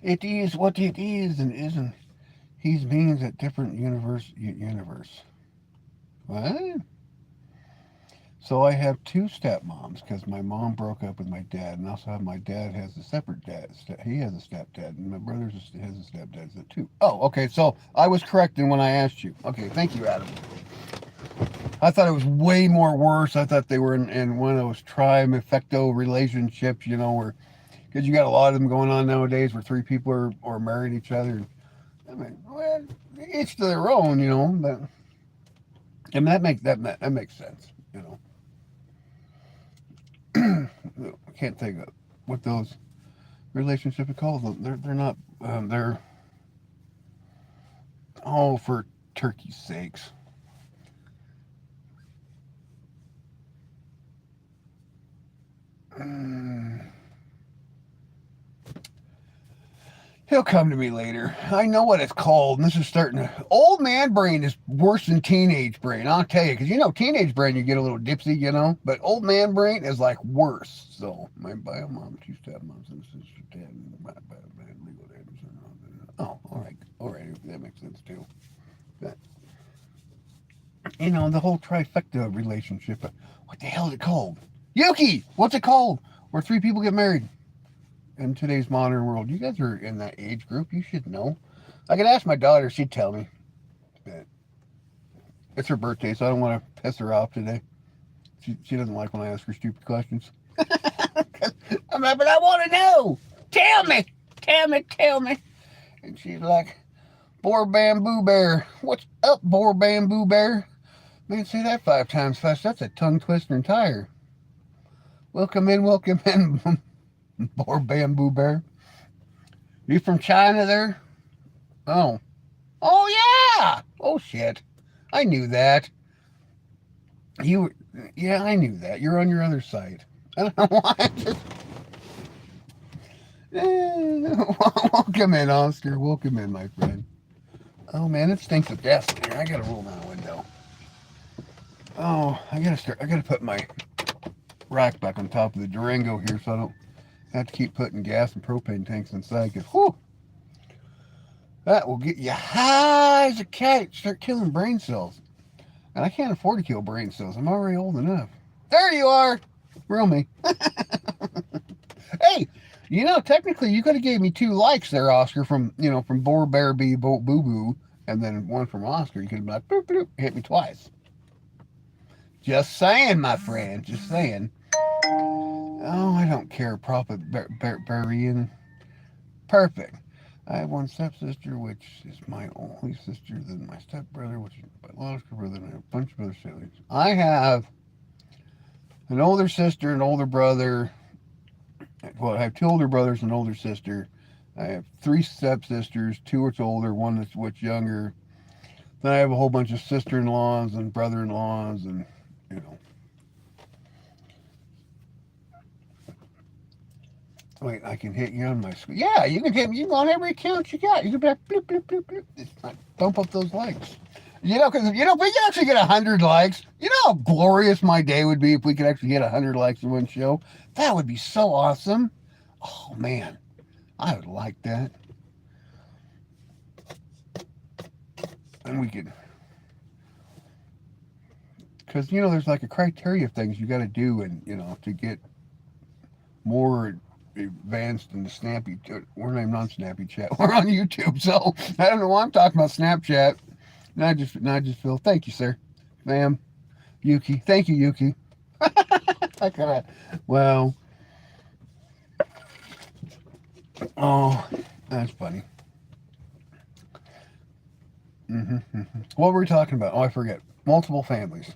It is what it is and isn't. He's beings at different universe. What? So I have 2 stepmoms because my mom broke up with my dad, and also have my dad has a separate dad. He has a stepdad, and my brother has a stepdad too. Oh, okay. So I was correct in when I asked you. Okay, thank you, Adam. I thought it was way more worse. I thought they were in one of those trifecta relationships, where because you got a lot of them going on nowadays, where 3 people are married each other. I mean, well, each to their own, But I mean, that makes sense, I can't think of what those relationships are called. They're not. They're for turkey's sakes. He'll come to me later. I know what it's called, and this is starting to. Old man brain is worse than teenage brain, I'll tell you. Because, teenage brain, you get a little dipsy. But old man brain is like worse. So, my bio mom, two stepmoms, and sister, dad, and my legal dad. Oh, all right. All right. That makes sense, too. But, the whole trifecta relationship. What the hell is it called? Yuki! What's it called? Where three people get married in today's modern world. You guys are in that age group. You should know. I could ask my daughter. She'd tell me. But it's her birthday, so I don't want to piss her off today. She doesn't like when I ask her stupid questions. I'm like, but I want to know. Tell me. Tell me. Tell me. And she's like, Boar Bamboo Bear. What's up, Boar Bamboo Bear? Man, say that 5 times fast. That's a tongue twister entire. Welcome in. Boar Bamboo Bear. You from China there? Oh. Oh, yeah. Oh, shit. I knew that. Yeah, I knew that. You're on your other side. I don't know why. Welcome in, Oscar. Welcome in, my friend. Oh, man, it stinks of gas in here. I gotta roll down the window. Oh, I gotta put my rack back on top of the Durango here so I don't have to keep putting gas and propane tanks inside. Because, whew, that will get you high as a kite. Start killing brain cells. And I can't afford to kill brain cells. I'm already old enough. There you are. Real me. Hey, technically you could have gave me 2 likes there, Oscar, from Boar Bear Bee Boo Boo, and then one from Oscar. You could have been like, boop, boop, hit me twice. Just saying, my friend. Just saying. Oh, I don't care. Prophet Barian. Perfect. I have one stepsister, which is my only sister, then my stepbrother, which is my biological brother, and I have a bunch of other siblings. I have an older sister, an older brother. Well, I have 2 older brothers and an older sister. I have 3 stepsisters, 2 which older, 1 that's which younger. Then I have a whole bunch of sister-in-laws and brother-in-laws and, Wait, I can hit you on my screen. Yeah, you can hit me. You can on every account you got. You can be like, bloop, bloop, bloop, bloop. It's like, bump up those likes. Because, if we could actually get 100 likes, how glorious my day would be if we could actually get 100 likes in one show? That would be so awesome. Oh, man. I would like that. And we could... Because, there's like a criteria of things you got to do and, to get more advanced in the Snappy... We're not even on Snappy Chat. We're on YouTube, so I don't know why I'm talking about Snapchat. And I just feel, thank you, sir. Ma'am. Yuki. Thank you, Yuki. Well... Oh, that's funny. What were we talking about? Oh, I forget. Multiple families.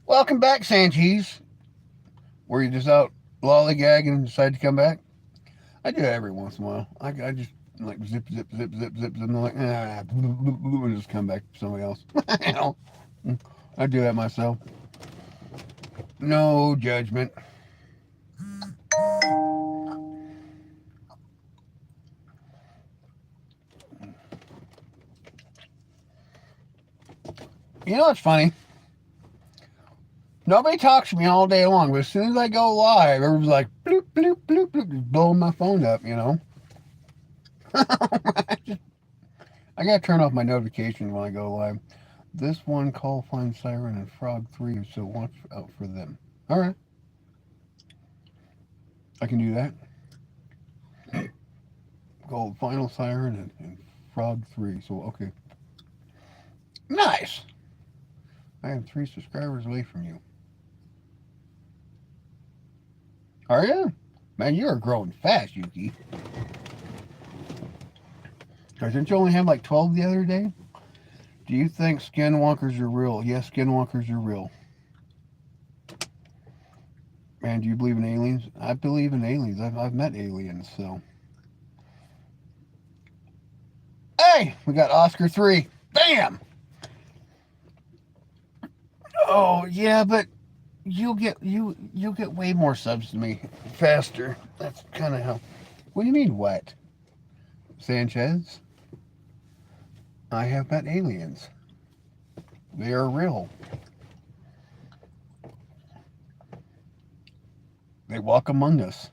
Welcome back, Sanchez. Were you just out lollygagging and decided to come back? I do that every once in a while. I just like zip, and I'm like, and just come back to somebody else. I do that myself. No judgment. What's funny? Nobody talks to me all day long, but as soon as I go live, everyone's like, bloop, bloop, bloop, bloop, just blowing my phone up, I gotta turn off my notifications when I go live. This one, call, find siren, and frog 3, so watch out for them. All right. I can do that. Gold, final siren, and frog 3, so okay. Nice. I am 3 subscribers away from you. Are you? Man, you are growing fast, Yuki. Didn't you only have like 12 the other day? Do you think skinwalkers are real? Yes, skinwalkers are real. Man, do you believe in aliens? I believe in aliens. I've met aliens, so. Hey, we got Oscar 3. Bam! Oh, yeah, but you'll get way more subs than me faster. That's kind of how. What do you mean what? Sanchez, I have met aliens. They are real. They walk among us.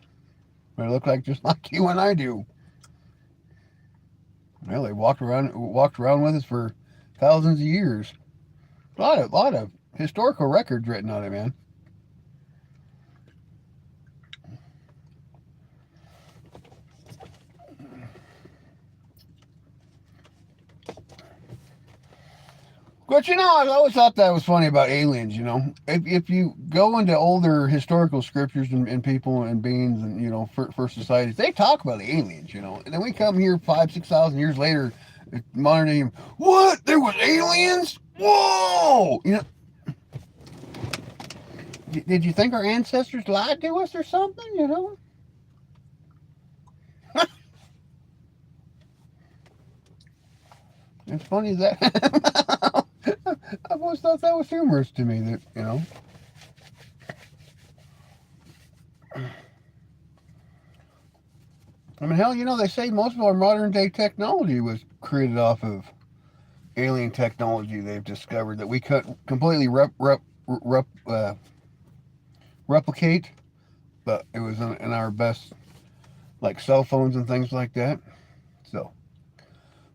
They look like just like you and I do. Well, they walked around with us for thousands of years. Lot of historical records written on it, man. But you know, I always thought that was funny about aliens. You know, if you go into older historical scriptures and people and beings and for societies, they talk about aliens. You know, and then we come here 5,000 6,000 years later, modern day. What? There was aliens? Whoa! You know, did you think our ancestors lied to us or something? You know. It's funny that I've always thought that was humorous to me. That I mean, hell, they say most of our modern day technology was created off of alien technology they've discovered that we could completely replicate, but it was in our best, like cell phones and things like that. So,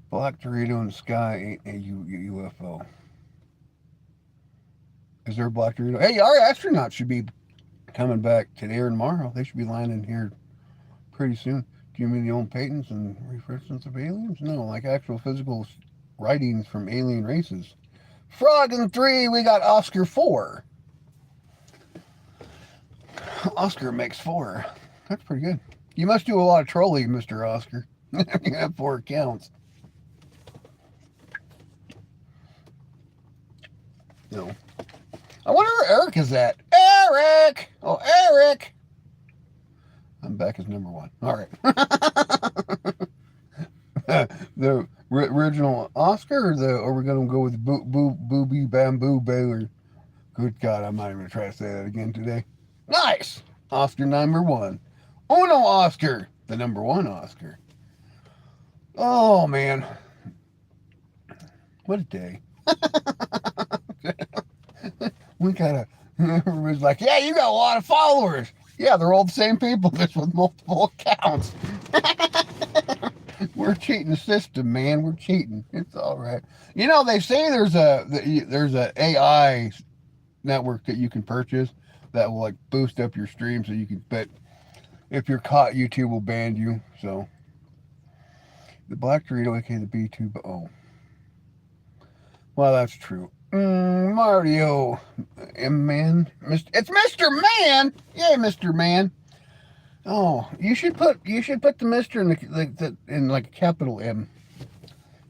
black Dorito in the sky ain't a UFO. Is there a black Dorito? Hey, our astronauts should be coming back today or tomorrow. They should be landing here pretty soon. Do you mean the old patents and references of aliens? No, like actual physical writings from alien races. Frog in 3, we got Oscar 4. Oscar makes 4. That's pretty good. You must do a lot of trolling, Mr. Oscar. You have 4 accounts. No. I wonder where Eric is at. Eric! Oh, Eric! I'm back as number 1. All right. The original Oscar, or are we going to go with Booby Bamboo Baylor? Good God, I'm not even going to try to say that again today. Nice! Oscar number 1. Uno Oscar, the number 1 Oscar. Oh, man. What a day. We gotta. Everybody's like, yeah, you got a lot of followers. Yeah, they're all the same people, just with multiple accounts. We're cheating the system, man. We're cheating. It's all right. They say there's a AI network that you can purchase that will like boost up your stream, so you can. But if you're caught, YouTube will ban you. So the black Dorito, aka the B2. Oh, well, that's true. Mario, Man, it's Mr. Man. Yay, Mr. Man. Oh, you should put the Mister in in like a capital M.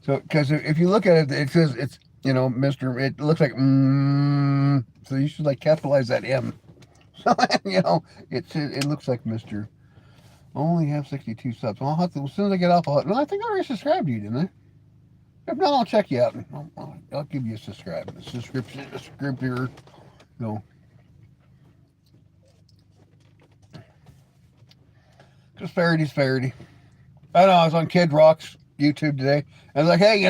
So because if you look at it, it says it's Mister. It looks like So you should like capitalize that M. So it looks like Mister. Only have 62 subs. I'll have to, as soon as I get off. No, I think I already subscribed to you, didn't I? If not, I'll check you out. I'll give you a subscribe. A subscriptor. No. Just Farady's Farady. I know, I was on Kid Rock's YouTube today. I was like, hey,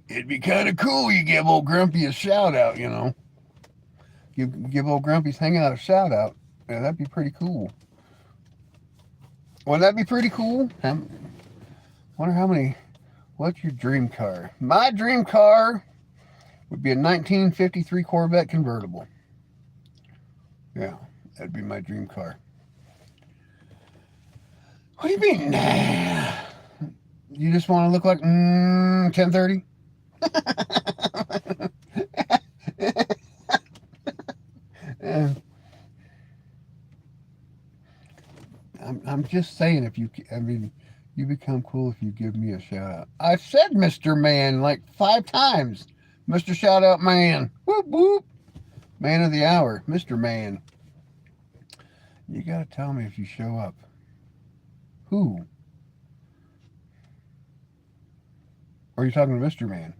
it'd be kind of cool you give old Grumpy a shout out, Give old Grumpy's Hangout a shout out. Yeah, that'd be pretty cool. Wouldn't that be pretty cool? Wonder how many. What's your dream car? My dream car would be a 1953 Corvette convertible. Yeah, that'd be my dream car. What do you mean? Nah. You just want to look like 1030? I'm just saying, you become cool if you give me a shout out. I've said Mr. Man like 5 times. Mr. Shout Out Man. Whoop whoop. Man of the hour. Mr. Man. You gotta tell me if you show up. Who? Or are you talking to Mr. Man?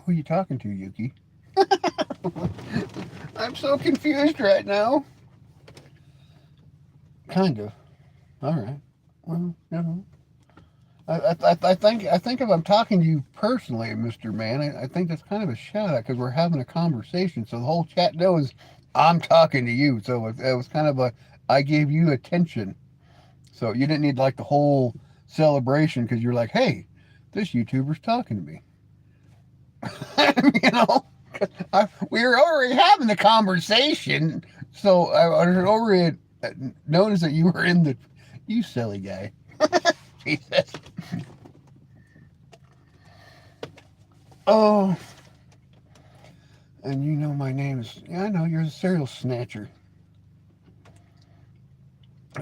Who are you talking to, Yuki? I'm so confused right now. Kind of. All right. Well, I think if I'm talking to you personally, Mister Man, I think that's kind of a shout out because we're having a conversation. So the whole chat knows I'm talking to you. So it was kind of a I gave you attention. So you didn't need like the whole celebration because you're like, hey, this YouTuber's talking to me. you know, we were already having the conversation. So I was already noticed that you were in the. You silly guy. Jesus. Oh, and you know my name is. Yeah, I know you're a serial snatcher.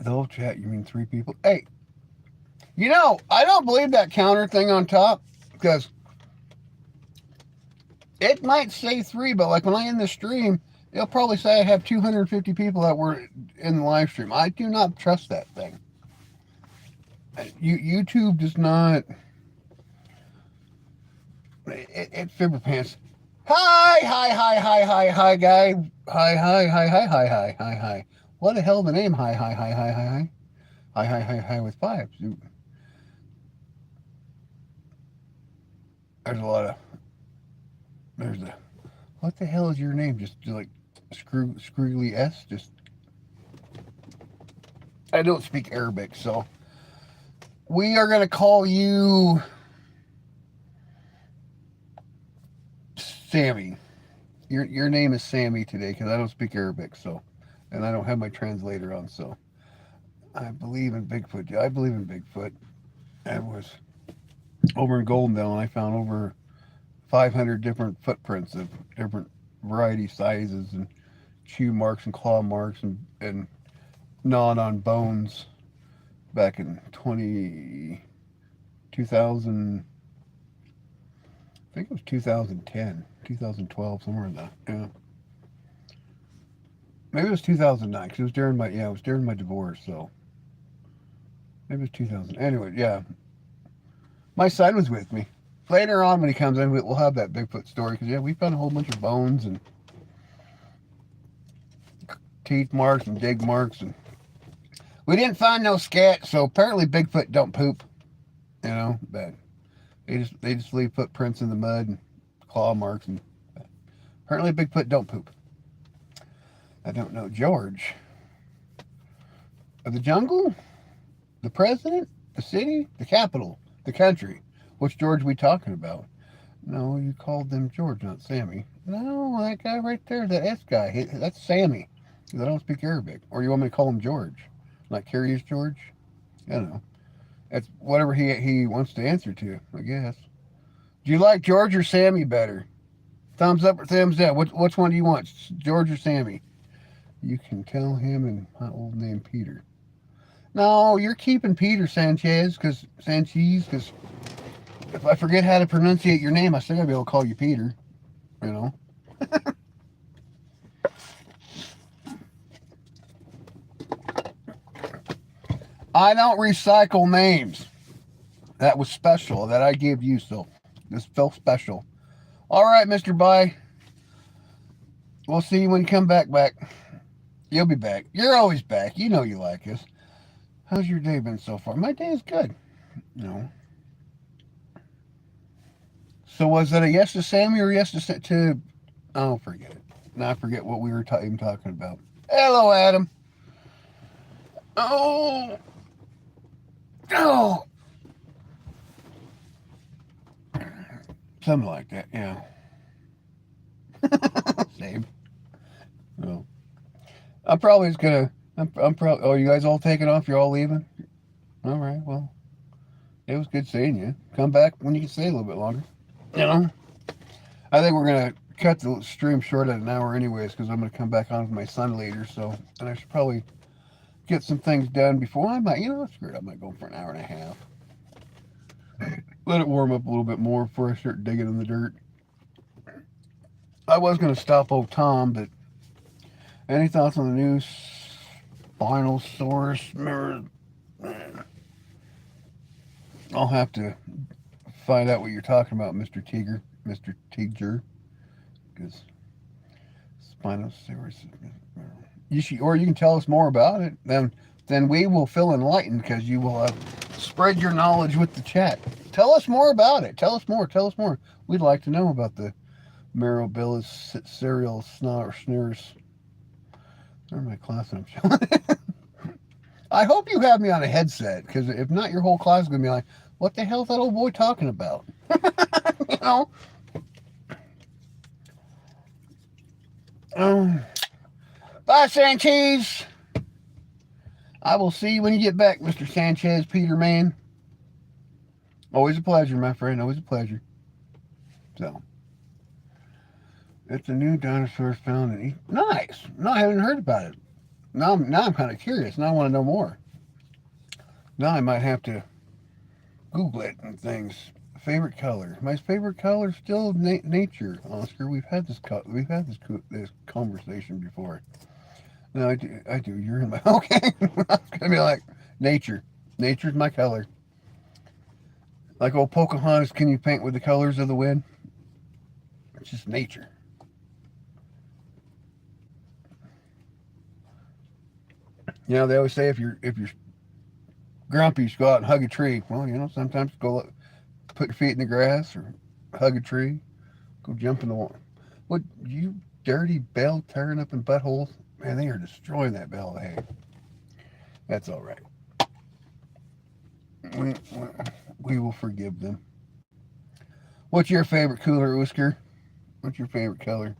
The whole chat, you mean three people? Hey, I don't believe that counter thing on top because it might say three, but like when I end the stream, it'll probably say I have 250 people that were in the live stream. I do not trust that thing. YouTube does not. It fibber pants. Hi, guy. Hi. What the hell the name? Hi with five. There's a lot of. There's a. What the hell is your name? Just like scroogly S. Just. I don't speak Arabic, so we are gonna call you Sammy. Your name is Sammy today because I don't speak Arabic, so, and I don't have my translator on, so I believe in Bigfoot. Yeah, I believe in Bigfoot. I was over in Goldendale and I found over 500 different footprints of different variety sizes and chew marks and claw marks and gnawed on bones back in 2000. I think it was 2010, 2012, somewhere in that. Yeah. Maybe it was 2009 because it was during my divorce, so maybe it was 2000. Anyway, yeah, my son was with me. Later on, when he comes in, we'll have that Bigfoot story because yeah, we found a whole bunch of bones and teeth marks and dig marks, and we didn't find no scat. So apparently, Bigfoot don't poop. But they just leave footprints in the mud and claw marks, and apparently Bigfoot don't poop. I don't know. George of the jungle, the president, the city, the capital, the country. Which George we talking about? No, you called them George, not Sammy. No, that guy right there, that S guy, that's Sammy. I don't speak Arabic. Or you want me to call him George? Like Curious George? I don't know. That's whatever he wants to answer to, I guess. Do you like George or Sammy better? Thumbs up or thumbs down? Which one do you want, George or Sammy? You can tell him and my old name Peter. No, you're keeping Peter Sanchez because if I forget how to pronunciate your name, I still gotta be able to call you Peter. You know. I don't recycle names. That was special that I gave you, so this felt special. All right, Mr. Bye. We'll see you when you come back. You'll be back. You're always back. You know you like us. How's your day been so far? My day is good. So was that a yes to Sammy or yes to? Oh, forget it. Now I forget what we were even talking about. Hello, Adam. Oh, oh, something like that. Yeah. Same. Oh. I'm probably just gonna. I'm probably. Oh, you guys all taking off? You're all leaving? All right. Well, it was good seeing you. Come back when you can stay a little bit longer. You know. I think we're gonna cut the stream short at an hour, anyways, because I'm gonna come back on with my son later. So, and I should probably get some things done before I might. Screw it. I might go for an hour and a half. Let it warm up a little bit more before I start digging in the dirt. I was gonna stop old Tom, but any thoughts on the new Spinosaurus? Remember, I'll have to find out what you're talking about, Mr. Tiger. Mr. Tiger. because Spinosaurus. Or you can tell us more about it. Then we will feel enlightened because you will spread your knowledge with the chat. Tell us more about it. Tell us more. Tell us more. We'd like to know about the Mirabilis cereal snares. They're my class and I'm showing. I hope you have me on a headset because if not, your whole class is gonna be like, "What the hell is that old boy talking about?" you know. Bye, Sanchez. I will see you when you get back, Mr. Sanchez Peterman. Always a pleasure, my friend. Always a pleasure. So, it's a new dinosaur found in Nice. No, I haven't heard about it. Now I'm kind of curious. Now I want to know more. Now I might have to Google it and things. Favorite color. My favorite color is still nature, Oscar. We've had this conversation before. No, I do. I do. You're in my okay. I was gonna be like nature. Nature's my color. Like old Pocahontas, can you paint with the colors of the wind? It's just nature. You know, they always say if you're grumpy, you should go out and hug a tree. Well, sometimes go put your feet in the grass or hug a tree. Go jump in the water. What, you dirty bell tearing up in buttholes? Man, they are destroying that bale of hay. That's all right. We, we will forgive them. What's your favorite cooler, Whisker? What's your favorite color?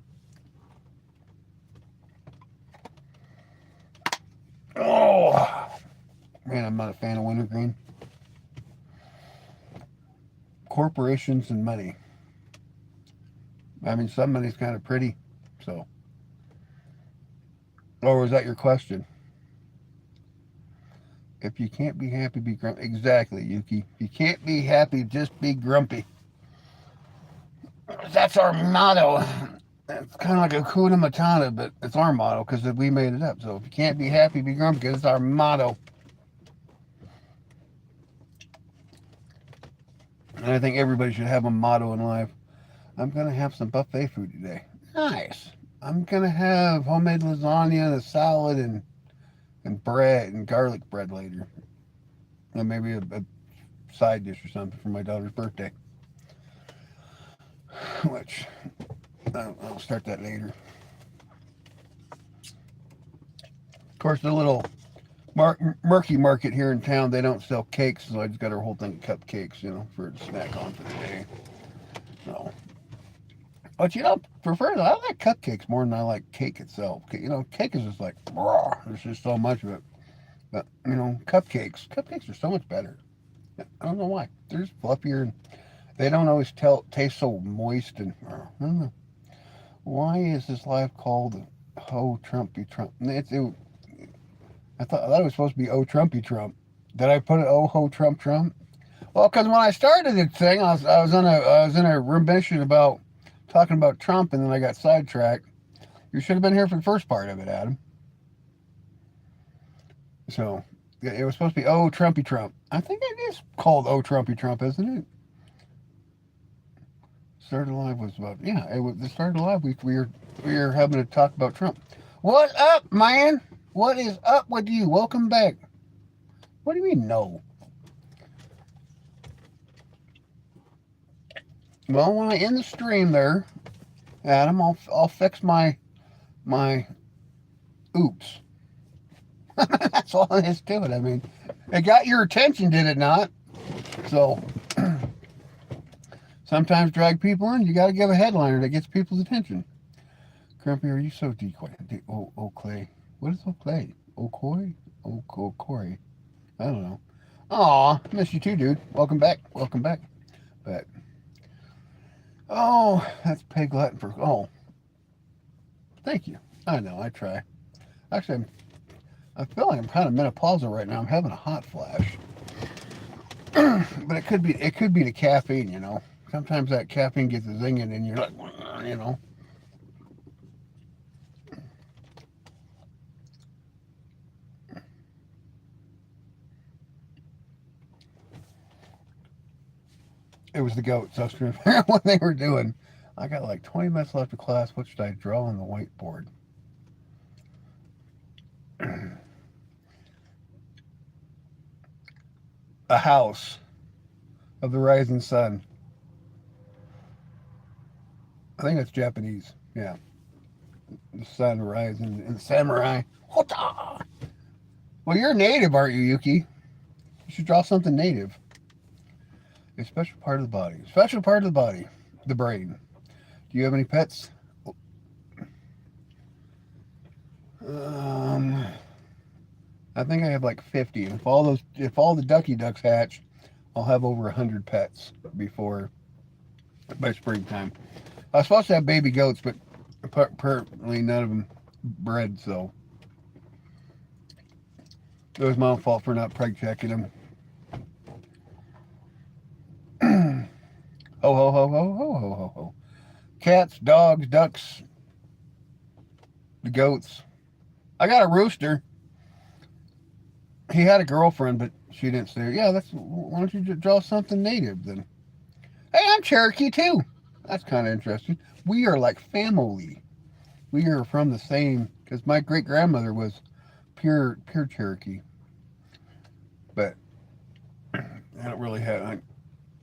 Oh, man, I'm not a fan of wintergreen. Corporations and money. I mean, some money's kind of pretty, so. Or was that your question? If you can't be happy, be grumpy. Exactly, Yuki. If you can't be happy, just be grumpy. That's our motto. It's kind of like a Kuna Matata, but it's our motto because we made it up. So if you can't be happy, be grumpy because it's our motto. And I think everybody should have a motto in life. I'm going to have some buffet food today. Nice. I'm going to have homemade lasagna and a salad and bread and garlic bread later. And maybe a side dish or something for my daughter's birthday. Which I'll start that later. Of course, the little murky market here in town, they don't sell cakes, so I just got her whole thing of cupcakes, for a snack on for the day. So, but prefer I like cupcakes more than I like cake itself. Cake is just like raw. There's just so much of it. But cupcakes are so much better. I don't know why. They're just fluffier and they don't always taste so moist and I don't know. Why is this live called "Ho Trumpy Trump"? I thought it was supposed to be "Oh Trumpy Trump." Did I put it "Oh Ho Trump Trump"? Well, because when I started the thing, I was in a remission about talking about Trump, and then I got sidetracked. You should have been here for the first part of it, Adam. So it was supposed to be "Oh Trumpy Trump." I think it is called "Oh Trumpy Trump," isn't it? Started Live was about the Started Live week. We were having to talk about Trump. What's up, man? What is up with you? Welcome back. What do you mean no? Well, when I end the stream there, Adam, I'll fix my oops. That's all there is to it. I mean, it got your attention, did it not? So sometimes drag people in. You got to give a headliner that gets people's attention. Crumpy, are you so decoy? Clay. What is Clay? Coy? Corey. I don't know. Aw, miss you too, dude. Welcome back. Welcome back. But that's Peg Latin for thank you. I know, I try. Actually, I feel like I'm kind of menopausal right now. I'm having a hot flash. But it could be the caffeine, Sometimes that caffeine gets a zinging and you're like, It was the goats. That's what they were doing. I got like 20 minutes left of class. What should I draw on the whiteboard? A house of the rising sun. I think that's Japanese. Yeah. The sun rising in samurai. Hota! Well, you're native, aren't you, Yuki? You should draw something native. A special part of the body. Special part of the body. The brain. Do you have any pets? Um, I think I have like 50. If all the ducky ducks hatch, I'll have over 100 pets by springtime. I was supposed to have baby goats, but apparently none of them bred, so it was my own fault for not preg checking them. Ho ho ho ho ho ho ho ho. Cats, dogs, ducks, the goats. I got a rooster. He had a girlfriend, but she didn't say, yeah, why don't you draw something native then? Hey, I'm Cherokee too. That's kind of interesting. We are like family. We are from the same, because my great grandmother was pure Cherokee. But I don't really have,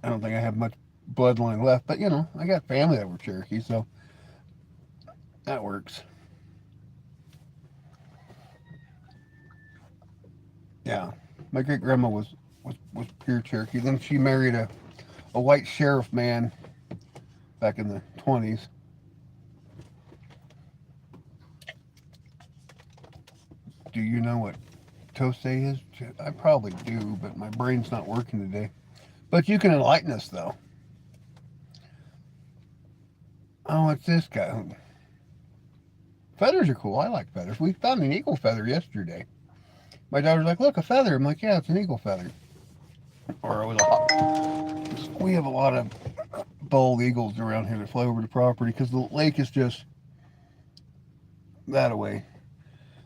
I don't think I have much bloodline left. But you know, I got family that were Cherokee, so that works. Yeah, my great grandma was pure Cherokee. Then she married a white sheriff man back in the 20s. Do you know what toast is? I probably do, but my brain's not working today. But you can enlighten us, though. Oh, it's this guy. Feathers are cool. I like feathers. We found an eagle feather yesterday. My daughter's like, look, a feather. I'm like, yeah, it's an eagle feather. Or it was we have a lot of bald eagles around here that fly over the property because the lake is just that away.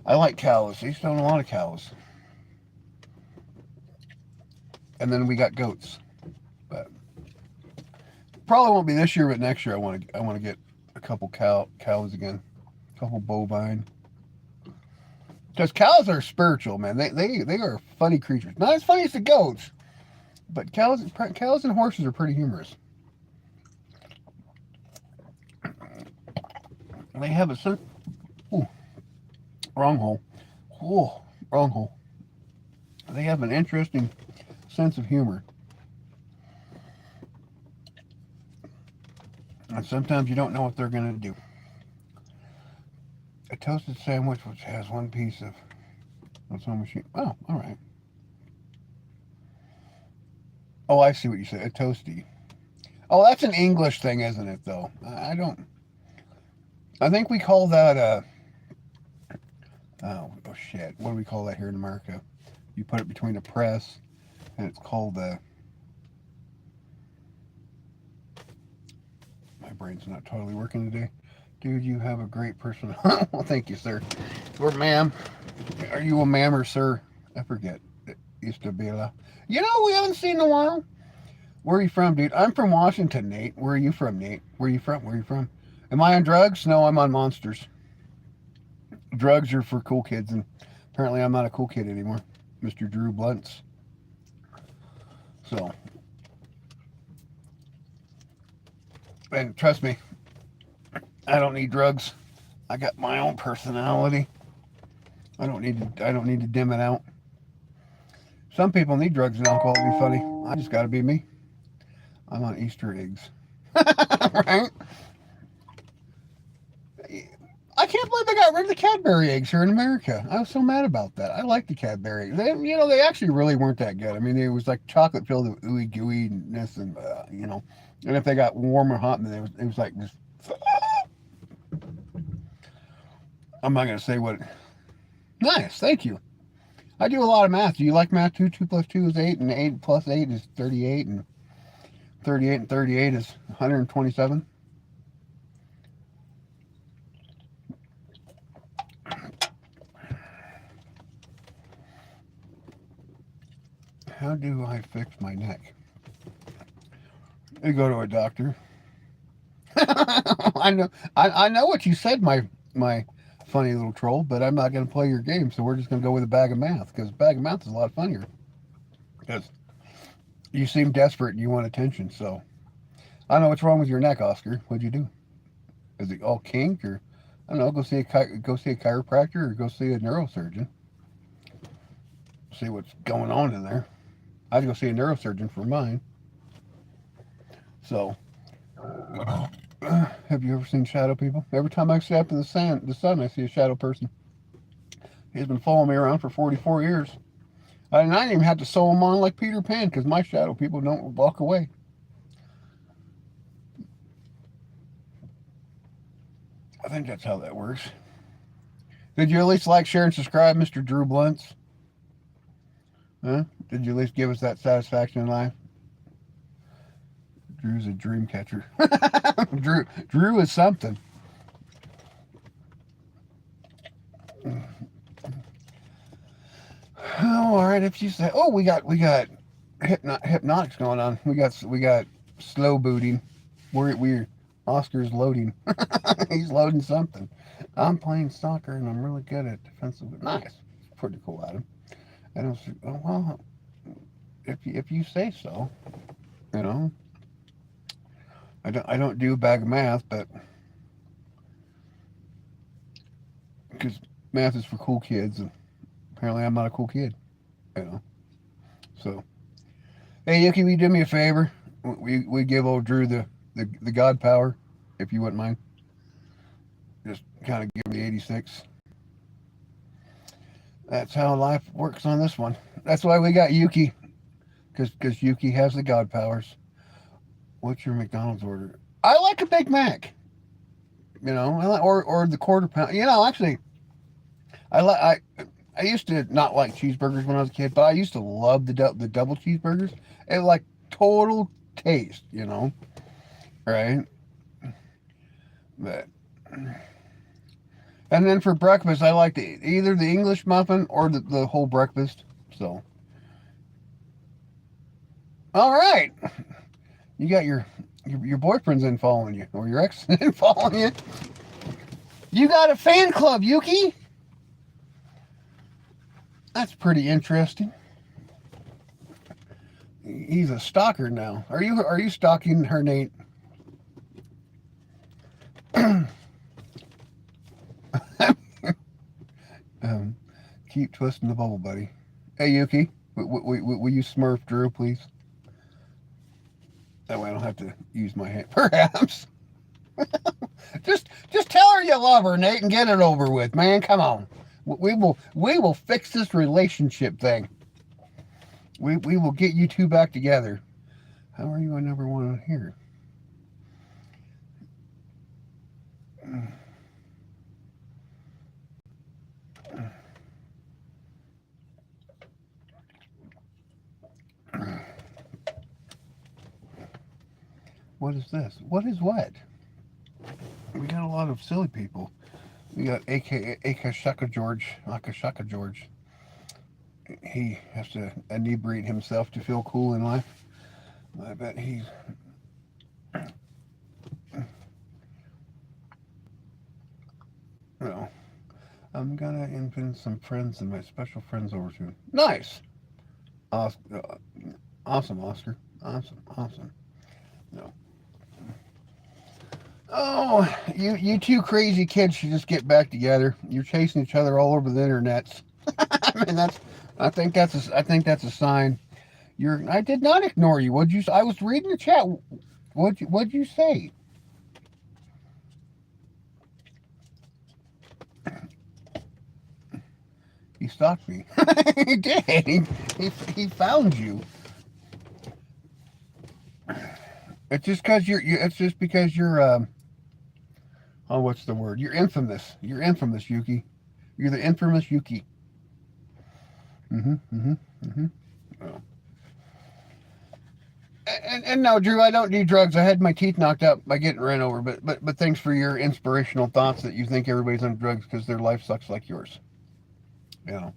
I like cows. They used to own a lot of cows. And then we got goats. But probably won't be this year, but next year I want to get a couple cows again, a couple bovine. Because cows are spiritual, man. They are funny creatures. Not as funny as the goats, but cows and horses are pretty humorous. They have a certain wrong hole. Ooh, wrong hole. They have an interesting sense of humor. And sometimes you don't know what they're going to do. A toasted sandwich which has one piece of what's on machine. Oh, all right. Oh, I see what you said. A toasty. Oh, that's an English thing, isn't it? Though I don't. I think we call that a. Oh shit! What do we call that here in America? You put it between a press, and it's called a. My brain's not totally working today. Dude, you have a great person. Well, thank you, sir. Or ma'am. Are you a ma'am or sir? I forget. It used to be a. You know, we haven't seen in a while. Where are you from, dude? I'm from Washington, Nate. Where are you from, Nate? Where are you from? Where are you from? Am I on drugs? No, I'm on monsters. Drugs are for cool kids, and apparently I'm not a cool kid anymore. Mr. Drew Blunts. So, and trust me, I don't need drugs. I got my own personality. I don't need to dim it out. Some people need drugs and alcohol to be funny. I just got to be me. I'm on Easter eggs. Right? I can't believe they got rid of the Cadbury eggs here in America. I was so mad about that. I like the Cadbury eggs. They actually really weren't that good. I mean, it was like chocolate filled with ooey gooey-ness and, and if they got warm or hot, then it was like just. I'm not going to say what. Nice, thank you. I do a lot of math. Do you like math too? 2 plus 2 is 8, and 8 plus 8 is 38, and 38 is 127. How do I fix my neck? You go to a doctor. I know what you said, my funny little troll, but I'm not going to play your game, so we're just going to go with a bag of math, because a bag of math is a lot funnier. Because you seem desperate and you want attention, so I don't know what's wrong with your neck, Oscar. What'd you do? Is it all kinked, or I don't know? Go see a chiropractor, or go see a neurosurgeon. See what's going on in there. I'd go see a neurosurgeon for mine. So, have you ever seen shadow people? Every time I step in the sun, I see a shadow person. He's been following me around for 44 years. I didn't even have to sew him on like Peter Pan, because my shadow people don't walk away. I think that's how that works. Did you at least like, share, and subscribe, Mr. Drew Blunts? Huh? Did you at least give us that satisfaction in life? Drew's a dream catcher. Drew is something. Oh, all right. If you say, oh, we got hypnotics going on. We got slow booting. We're Oscar's loading. He's loading something. I'm playing soccer and I'm really good at defensive. Nice. Pretty cool, Adam. I don't. Oh, well, if you say so, you know. I don't do a bag of math, but because math is for cool kids, and apparently I'm not a cool kid, you know. So, hey Yuki, will you do me a favor? We give old Drew the God power, if you wouldn't mind. Just kind of give him the 86. That's how life works on this one. That's why we got Yuki, because Yuki has the God powers. What's your McDonald's order? I like a Big Mac. You know, or the quarter pound. You know, actually, I used to not like cheeseburgers when I was a kid, but I used to love the double cheeseburgers. It like total taste, you know, right? But and then for breakfast, I like either the English muffin or the whole breakfast. So, all right, you got your boyfriend's in following you, or your ex in following you. You got a fan club, Yuki. That's pretty interesting. He's a stalker now. Are you stalking her, Nate? Keep twisting the bubble, buddy. Hey, Yuki, will you Smurf Drew, please? That way I don't have to use my hand. Perhaps. just tell her you love her, Nate, and get it over with, man. Come on. We will fix this relationship thing. We will get you two back together. How are you a number one on here? What is this? What is what? We got a lot of silly people. We got Akashaka George. He has to inebriate himself to feel cool in life. I bet he's. No. I'm gonna invite some friends and my special friends over to. Nice. Awesome, Oscar. Awesome. No. Oh, you two crazy kids should just get back together. You're chasing each other all over the internet. I mean, I think that's a sign. I did not ignore you. What'd you? I was reading the chat. What'd you say? He stalked me. He did. He found you. It's just because It's just because you're. Oh, what's the word? You're infamous. You're infamous, Yuki. You're the infamous Yuki. Oh. And no, Drew, I don't do drugs. I had my teeth knocked out by getting ran over. But thanks for your inspirational thoughts that you think everybody's on drugs because their life sucks like yours. You know,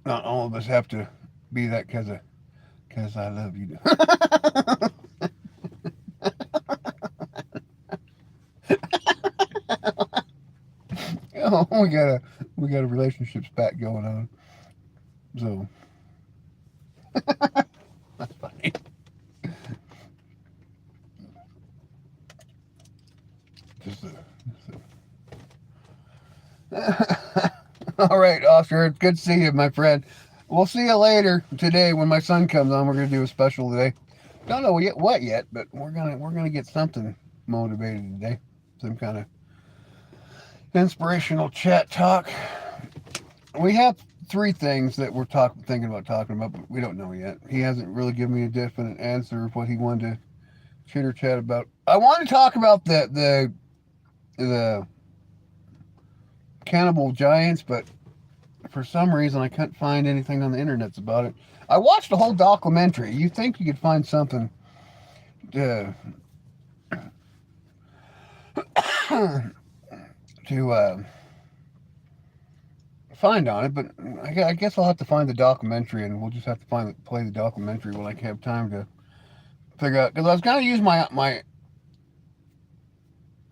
not all of us have to be that because I love you. we got a relationship spat going on. So that's funny. Just all right, Oscar. It's good to see you, my friend. We'll see you later today when my son comes on. We're gonna do a special today. Don't know what yet, but we're gonna get something motivated today. Some kind of inspirational chat talk. We have three things that we're thinking about talking about, but we don't know yet. He hasn't really given me a definite answer of what he wanted to chitter chat about. I want to talk about the cannibal giants, but for some reason I couldn't find anything on the internet about it. I watched a whole documentary. You think you could find something to to find on it, but I guess I'll have to find the documentary, and we'll just have to play the documentary when I have time to figure out. Because I was going to use my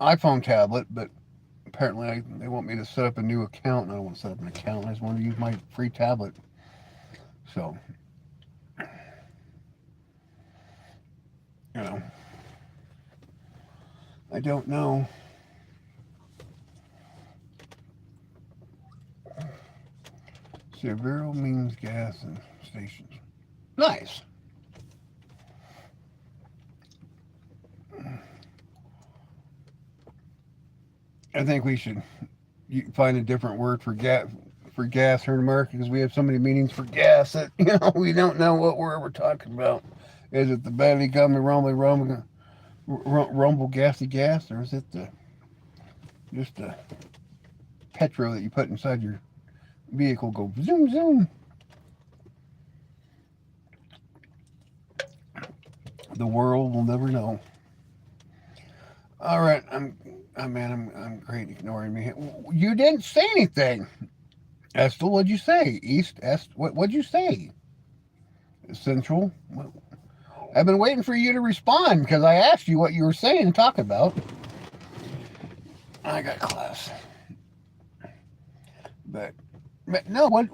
iPhone tablet, but apparently they want me to set up a new account, and I don't want to set up an account. I just want to use my free tablet. So, you know, I don't know. Severo means gas and stations. Nice. I think we should find a different word for gas here in America, because we have so many meanings for gas that we don't know what word we're talking about. Is it the belly gummy rumble gassy gas, or is it just the petrol that you put inside your vehicle go zoom zoom? The world will never know. All right, I'm great ignoring me. You didn't say anything. Estel, what'd you say? East, Est, what'd you say? Central. I've been waiting for you to respond because I asked you what you were saying and talking about. I got class, but no. What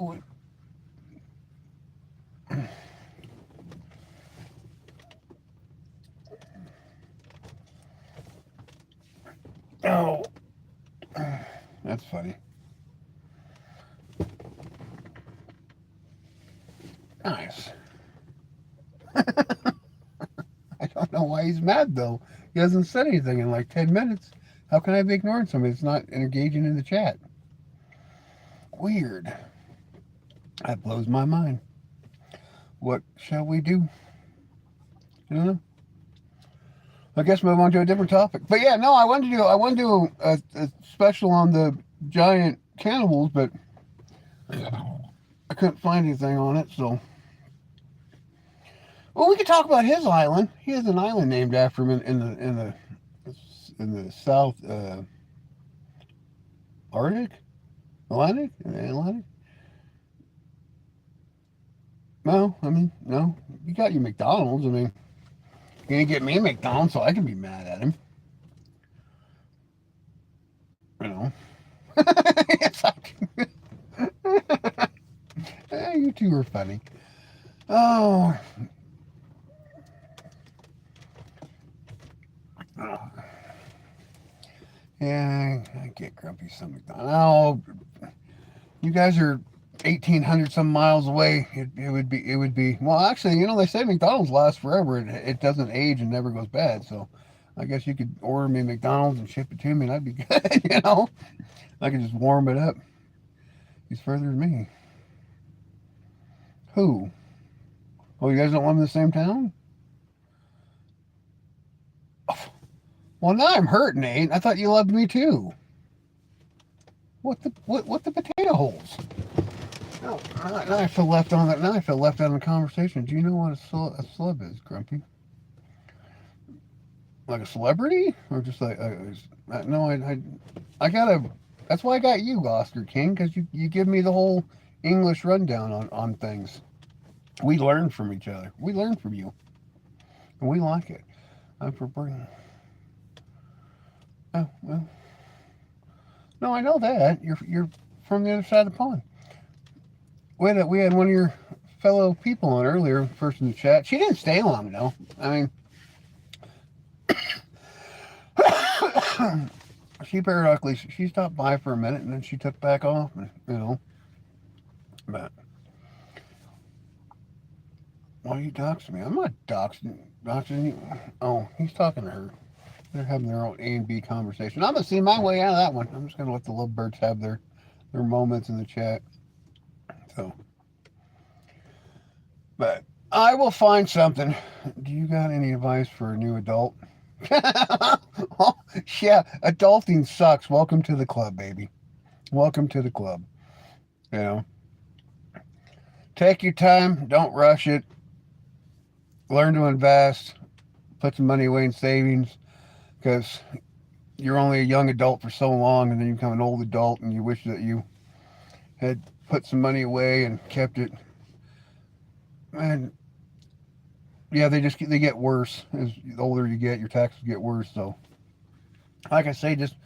oh, that's funny. Nice. I don't know why he's mad though. He hasn't said anything in like 10 minutes. How can I be ignoring somebody that's not engaging in the chat? Weird. That blows my mind. What shall we do? I don't know. I guess move on to a different topic. But yeah, no, I wanted to do a special on the giant cannibals, but I couldn't find anything on it, so. Well, we could talk about his island. He has an island named after him in the South Arctic, Atlantic. No, I mean no. You got your McDonald's. I mean, you gonna get me a McDonald's so I can be mad at him. You know. It's like, you two are funny. Oh. Yeah, I get grumpy some McDonald's. Oh, you guys are 1,800 some miles away. It would be. Well, actually, they say McDonald's lasts forever. It doesn't age and never goes bad. So, I guess you could order me McDonald's and ship it to me, and that'd be good. I could just warm it up. He's further than me. Who? Oh, you guys don't live in the same town? Oh, well, now I'm hurt, Nate. I thought you loved me too. What the potato holes? No, now I feel left on that. Now I feel left out of the conversation. Do you know what a celeb is, Grumpy? Like a celebrity, or just like no? I gotta. That's why I got you, Oscar King, because you give me the whole English rundown on things. We learn from each other. We learn from you, and we like it. I'm for bringing. Oh well. No, I know that. You're from the other side of the pond. We had one of your fellow people on earlier, first in the chat. She didn't stay long though. I mean, she periodically she stopped by for a minute and then she took back off. And, but why are you doxing me? I'm not doxing you. Oh, he's talking to her. They're having their own A and B conversation. I'm gonna see my way out of that one. I'm just gonna let the lovebirds have their moments in the chat. So, but I will find something. Do you got any advice for a new adult? Oh, yeah, adulting sucks. Welcome to the club, baby. Welcome to the club. You know, take your time. Don't rush it. Learn to invest. Put some money away in savings because you're only a young adult for so long, and then you become an old adult, and you wish that you had put some money away and kept it. And yeah, they get worse as the older you get. Your taxes get worse. So, like I say, just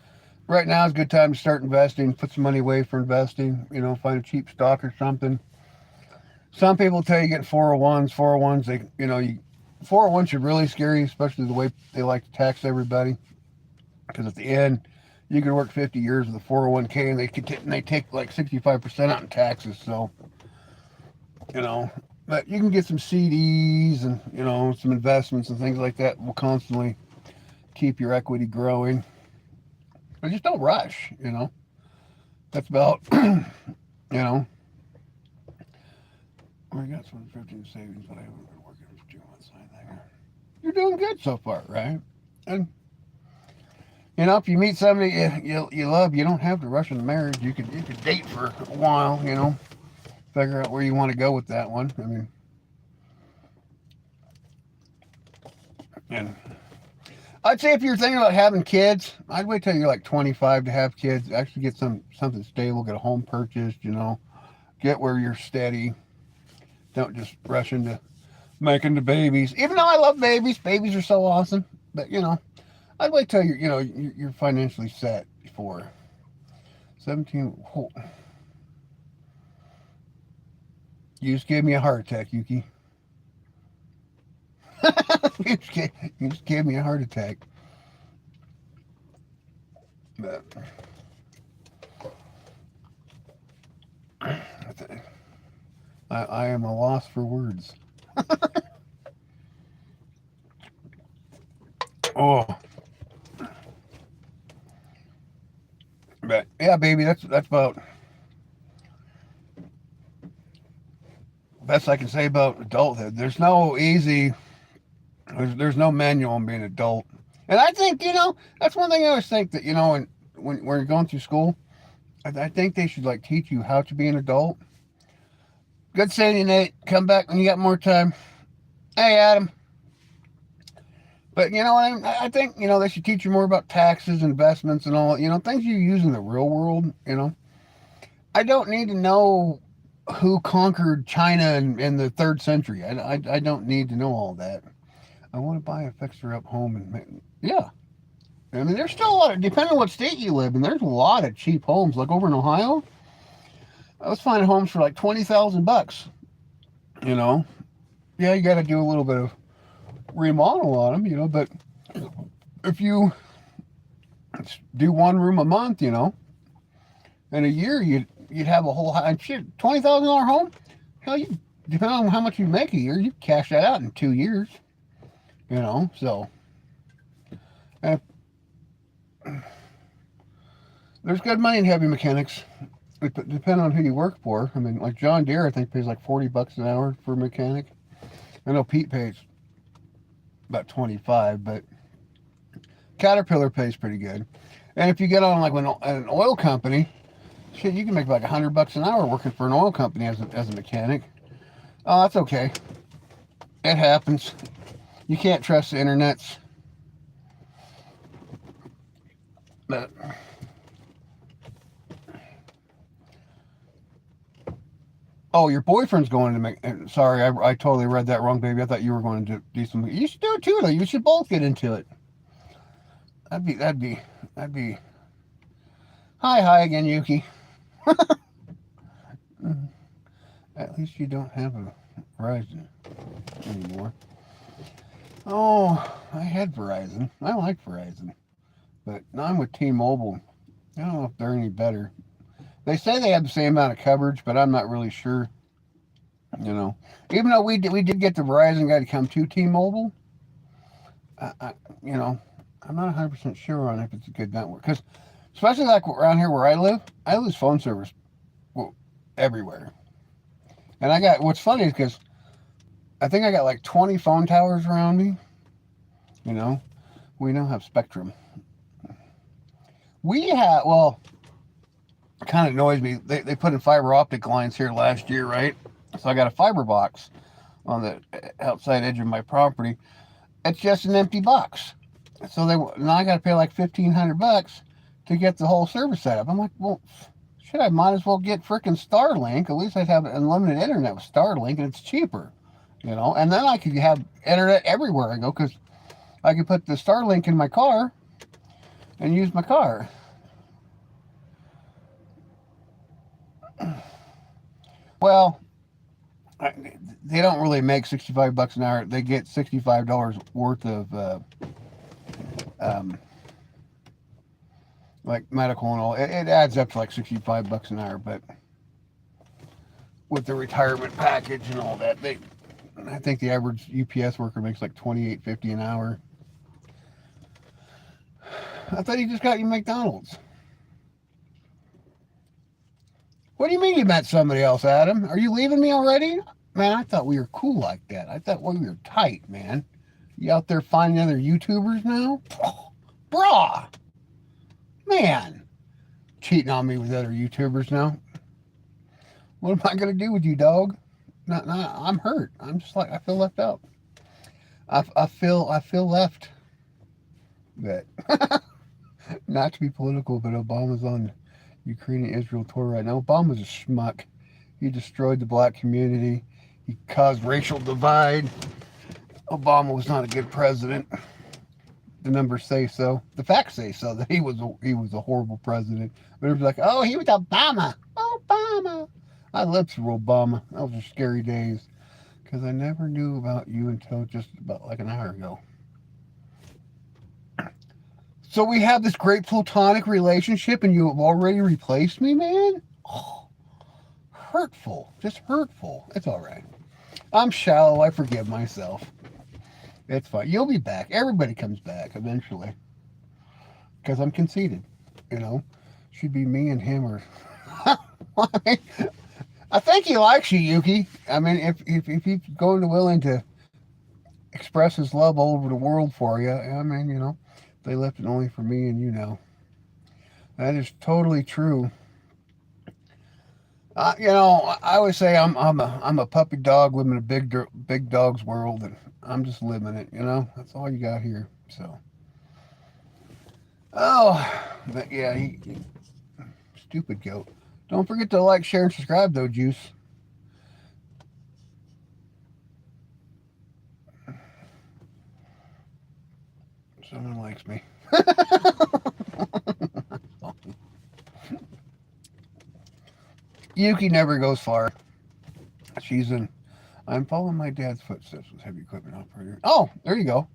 right now is a good time to start investing. Put some money away for investing. Find a cheap stock or something. Some people tell you get 401s. 401s, 401 should really scare you, especially the way they like to tax everybody. Because at the end, you could work 50 years with a 401k and they take like 65% out in taxes. So, but you can get some CDs and, some investments and things like that will constantly keep your equity growing. But just don't rush, That's about, I got some 15 savings, but I haven't been working for 2 months. You're doing good so far, right? And if you meet somebody you love, you don't have to rush into marriage. You could date for a while, figure out where you want to go with that one. I mean, and I'd say if you're thinking about having kids, I'd wait till you're like 25 to have kids. Actually get something stable, get a home purchased, get where you're steady. Don't just rush into making the babies. Even though I love babies are so awesome. But I'd wait till you're financially set before 17. Oh. You just gave me a heart attack, Yuki. you just gave me a heart attack. But I am a loss for words. Oh. But yeah, baby, that's about best I can say about adulthood. There's no easy. There's no manual on being an adult. And I think that's one thing I always think that when you're going through school, I think they should like teach you how to be an adult. Good seeing you, Nate. Come back when you got more time. Hey, Adam. But I think they should teach you more about taxes, investments, and all things you use in the real world. I don't need to know who conquered China in the 3rd century. I don't need to know all that. I want to buy a fixer-up home and yeah. I mean, there's still a lot of, depending on what state you live in, there's a lot of cheap homes. Like over in Ohio, I was finding homes for like $20,000. Yeah, you got to do a little bit of remodel on them, but if you do one room a month, in a year you'd have a whole $20,000 home. Hell, you depending on how much you make a year, you cash that out in 2 years. So and there's good money in heavy mechanics. It depends on who you work for. I mean, like John Deere, I think pays like $40 an hour for a mechanic. I know Pete pays about 25, but Caterpillar pays pretty good. And if you get on like an oil company, shit, you can make like $100 an hour working for an oil company as a mechanic. Oh, that's okay. It happens. You can't trust the internets. But oh, your boyfriend's going to make. Sorry, I totally read that wrong, baby. I thought you were going to do some. You should do it too, though. You should both get into it. That'd be Hi again, Yuki. At least you don't have a Verizon anymore. Oh, I had Verizon. I like Verizon. But now I'm with T-Mobile. I don't know if they're any better. They say they have the same amount of coverage, but I'm not really sure. You know, even though we did get the Verizon guy to come to T-Mobile, I you know, I'm not 100% sure on if it's a good network. Because especially like around here where I lose phone service well, everywhere. And I got what's funny is because I think I got like 20 phone towers around me. You know, we now have Spectrum. We have well, it kind of annoys me. They put in fiber optic lines here last year, right? So I got a fiber box on the outside edge of my property. It's just an empty box. So now I got to pay like $1,500 to get the whole service set up. I'm like, well, shit, I might as well get freaking Starlink. At least I'd have unlimited internet with Starlink, and it's cheaper, you know. And then I could have internet everywhere I go because I could put the Starlink in my car and use my car. Well, they don't really make $65 an hour. They get $65 worth of um, like medical and all. It adds up to like $65 an hour, but with the retirement package and all that, I think the average UPS worker makes like $28.50 an hour. I thought you just got your McDonald's. What do you mean you met somebody else, Adam? Are you leaving me already? Man, I thought we were cool like that. I thought we were tight, man. You out there finding other YouTubers now? Brah! Man, cheating on me with other YouTubers now. What am I gonna do with you, dog? No, I'm hurt. I'm just like I feel left out. I feel left. But not to be political, but Obama's on Ukraine and Israel tour right now. Obama's a schmuck. He destroyed the black community. He caused racial divide. Obama was not a good president. The numbers say so. The facts say so that he was a horrible president. But it was like, oh, he was Obama. Obama. I lived through Obama. Those were scary days because I never knew about you until just about like an hour ago. So we have this great platonic relationship, and you have already replaced me, man. Oh, hurtful, just hurtful. It's all right. I'm shallow. I forgive myself. It's fine. You'll be back. Everybody comes back eventually because I'm conceited. You know, should be me and him or. I think he likes you, Yuki. I mean, if he's going to willing to express his love all over the world for you, I mean, you know, they left it only for me and you now. That is totally true. I always say I'm a puppy dog living in a big dog's world, and I'm just living it. You know, that's all you got here. So, but yeah, stupid goat. Don't forget to like, share, and subscribe, though, Juice. Someone likes me. Yuki never goes far. She's in. I'm following my dad's footsteps as heavy equipment operator. Oh, there you go.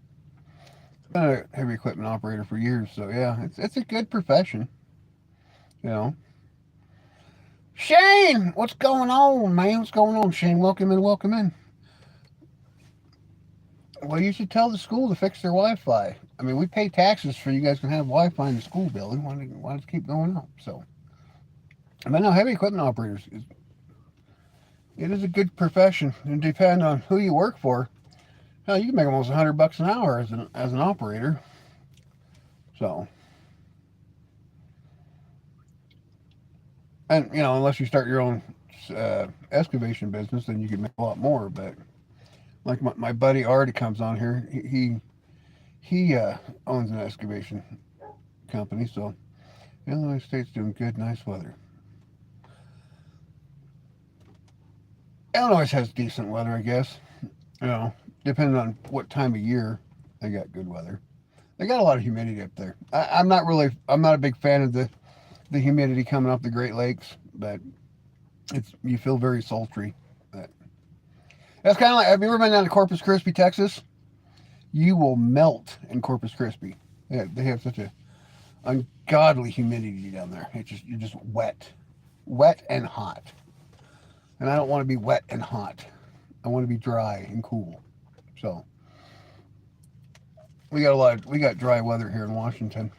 Been a heavy equipment operator for years, so yeah, it's a good profession. You know. Shane, what's going on, man? What's going on, Shane? Welcome in, welcome in. Well, you should tell the school to fix their Wi-Fi. I mean, we pay taxes for you guys can have Wi-Fi in the school building. Why does it keep going up? So, but no, heavy equipment operators it is a good profession, and depend on who you work for. Hell, you can make almost $100 an hour as an operator. So, and you know, unless you start your own excavation business, then you can make a lot more. But like my buddy Artie comes on here, he owns an excavation company, so Illinois State's doing good, nice weather. Illinois has decent weather, I guess. You know, depending on what time of year, they got good weather. They got a lot of humidity up there. I'm not a big fan of the the humidity coming up the Great Lakes, but you feel very sultry. But that's kind of like, have you ever been down to Corpus Christi, Texas? You will melt in Corpus Christi. They have such a ungodly humidity down there. You're just wet and hot. And I don't want to be wet and hot. I want to be dry and cool. So we got dry weather here in Washington.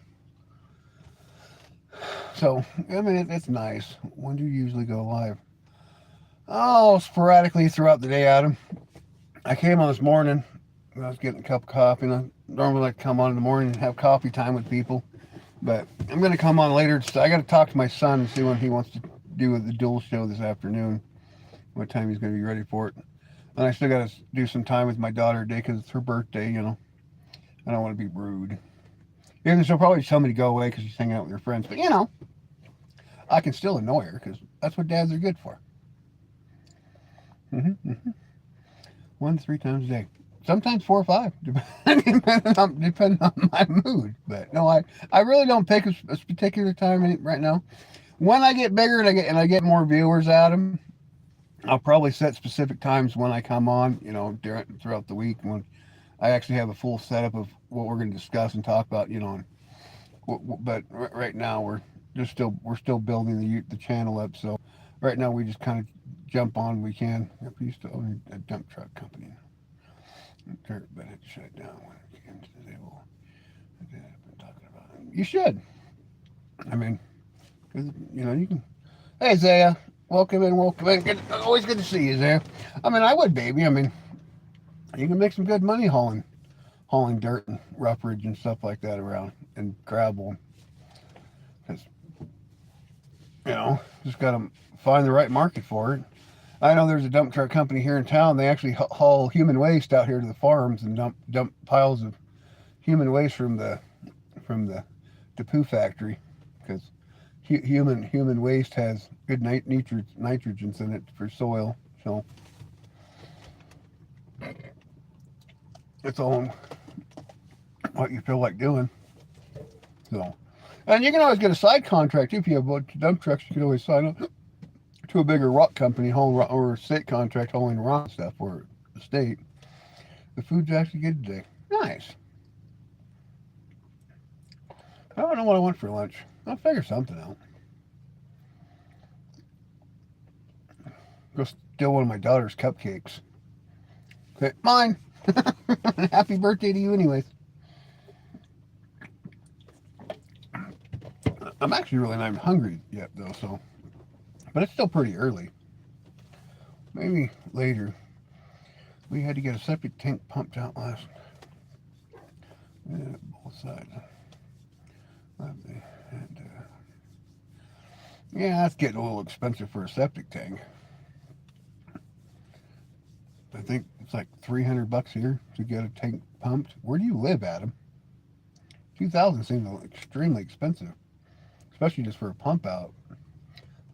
So I mean it's nice. When do you usually go live? Oh, sporadically throughout the day, Adam. I came on this morning. I was getting a cup of coffee. And I normally like to come on in the morning and have coffee time with people. But I'm going to come on later. I got to talk to my son and see when he wants to do the dual show this afternoon. What time he's going to be ready for it. And I still got to do some time with my daughter today because it's her birthday, you know. I don't want to be rude. Even though she'll probably tell me to go away because she's hanging out with her friends. But, you know, I can still annoy her because that's what dads are good for. 1 to 3 times a day. Sometimes 4 or 5, depending on my mood. But no, I really don't pick a particular time right now. When I get bigger and I get more viewers at them, I'll probably set specific times when I come on, you know, throughout the week when I actually have a full setup of what we're going to discuss and talk about, you know. But right now we're still building the channel up. So right now we just kind of jump on when we can. We used to own a dump truck company. But it shut down when it came to disabled. I've been talking about it. You should. I mean, you know, you can. Hey, Zaya, welcome in. Always good to see you, Zaya. I mean, I would, baby. I mean, you can make some good money hauling dirt and roughage and stuff like that around and gravel. Because, you know, just got to find the right market for it. I know there's a dump truck company here in town. They actually haul human waste out here to the farms and dump piles of human waste from the poo factory, because human waste has good nitrogens in it for soil. So it's all what you feel like doing. So, and you can always get a side contract if you have a bunch of dump trucks. You can always sign up to a bigger rock company or a state contract hauling rock stuff for the state. The food's actually good today. Nice. I don't know what I want for lunch. I'll figure something out. Go steal one of my daughter's cupcakes. Okay, mine. Happy birthday to you anyways. I'm actually really not even hungry yet though, so. But it's still pretty early. Maybe later. We had to get a septic tank pumped out last. Both sides. And, yeah, that's getting a little expensive for a septic tank. I think it's like $300 here to get a tank pumped. Where do you live, Adam? $2,000 seems extremely expensive, especially just for a pump out.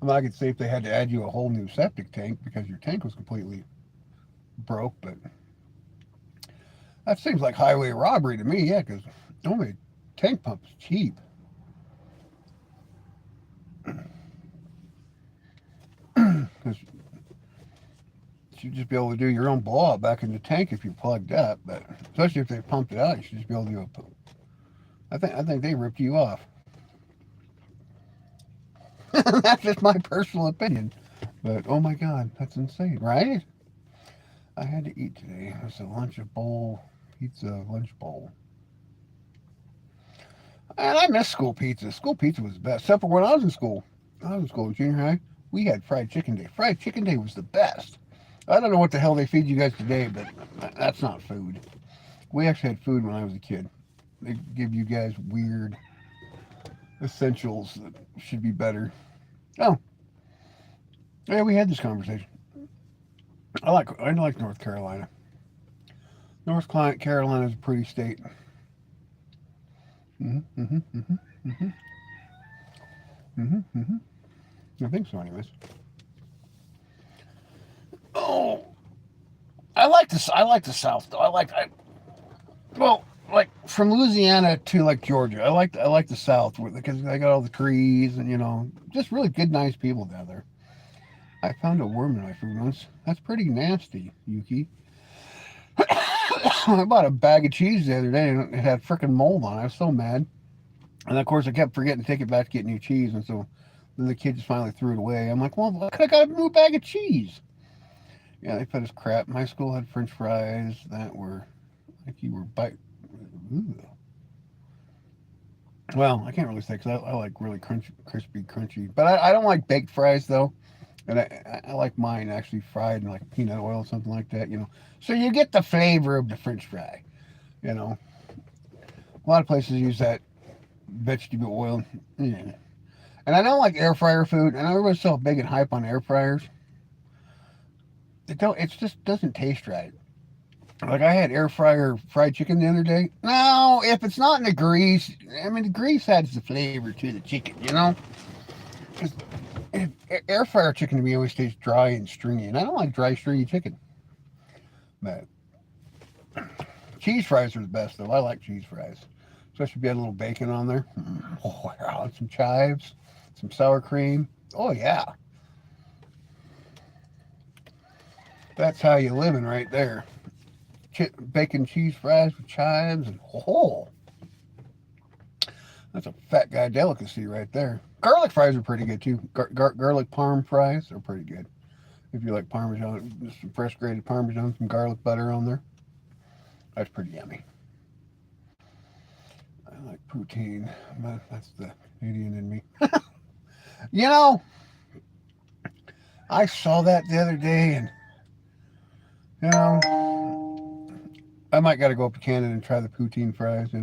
I mean, I could see if they had to add you a whole new septic tank because your tank was completely broke, but that seems like highway robbery to me, yeah, because normally a tank pump is cheap. Because you'd just be able to do your own blowout back in the tank if you plugged up, but especially if they pumped it out, you should just be able to do I think they ripped you off. That's just my personal opinion. But oh my God, that's insane, right? I had to eat today. It was a pizza lunch bowl. And I miss school pizza. School pizza was the best. Except for when I was in school. Junior high. We had fried chicken day. Fried chicken day was the best. I don't know what the hell they feed you guys today, but that's not food. We actually had food when I was a kid. They give you guys weird essentials that should be better. Oh, yeah, we had this conversation. I like North Carolina. North Carolina is a pretty state. I think so, anyways. Oh, I like the South though. Well, like from Louisiana to like Georgia. I like the South because they got all the trees and just really good, nice people down there. I found a worm in my food once. That's pretty nasty, Yuki. I bought a bag of cheese the other day and it had freaking mold on it. I was so mad. And of course, I kept forgetting to take it back to get new cheese. And so then the kid just finally threw it away. I'm like, well, I could have got a new bag of cheese. Yeah, they put us crap. My school had French fries that were like you were bite. Ooh. Well, I can't really say because I like really crunchy, crispy, crunchy. But I don't like baked fries though. And I like mine actually fried in like peanut oil or something like that. So you get the flavor of the French fry. You know, a lot of places use that vegetable oil. Yeah. And I don't like air fryer food. And everybody's so big and hype on air fryers. It just doesn't taste right. Like I had air fryer fried chicken the other day. No, if it's not in the grease, I mean the grease adds the flavor to the chicken. 'Cause air fryer chicken to me always tastes dry and stringy, and I don't like dry, stringy chicken. But cheese fries are the best, though. I like cheese fries, especially if you had a little bacon on there. Oh, yeah, some chives, some sour cream. Oh yeah, that's how you living right there. Bacon cheese fries with chives, and that's a fat guy delicacy right there. Garlic fries are pretty good too. Garlic parm fries are pretty good. If you like Parmesan, just some fresh grated Parmesan, some garlic butter on there. That's pretty yummy. I like poutine, but that's the Canadian in me. You know, I saw that the other day, and you know, I might got to go up to Canada and try the poutine fries.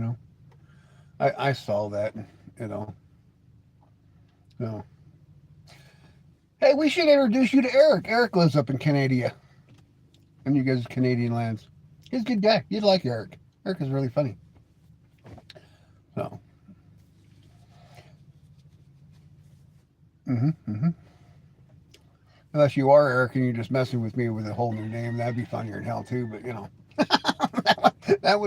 I saw that, and, you know, no. Hey, we should introduce you to Eric. Eric lives up in Canada, and you guys Canadian lands. He's a good guy. You'd like Eric. Eric is really funny. So, mm-hmm. Unless you are Eric and you're just messing with me with a whole new name, that'd be funnier than hell too. But that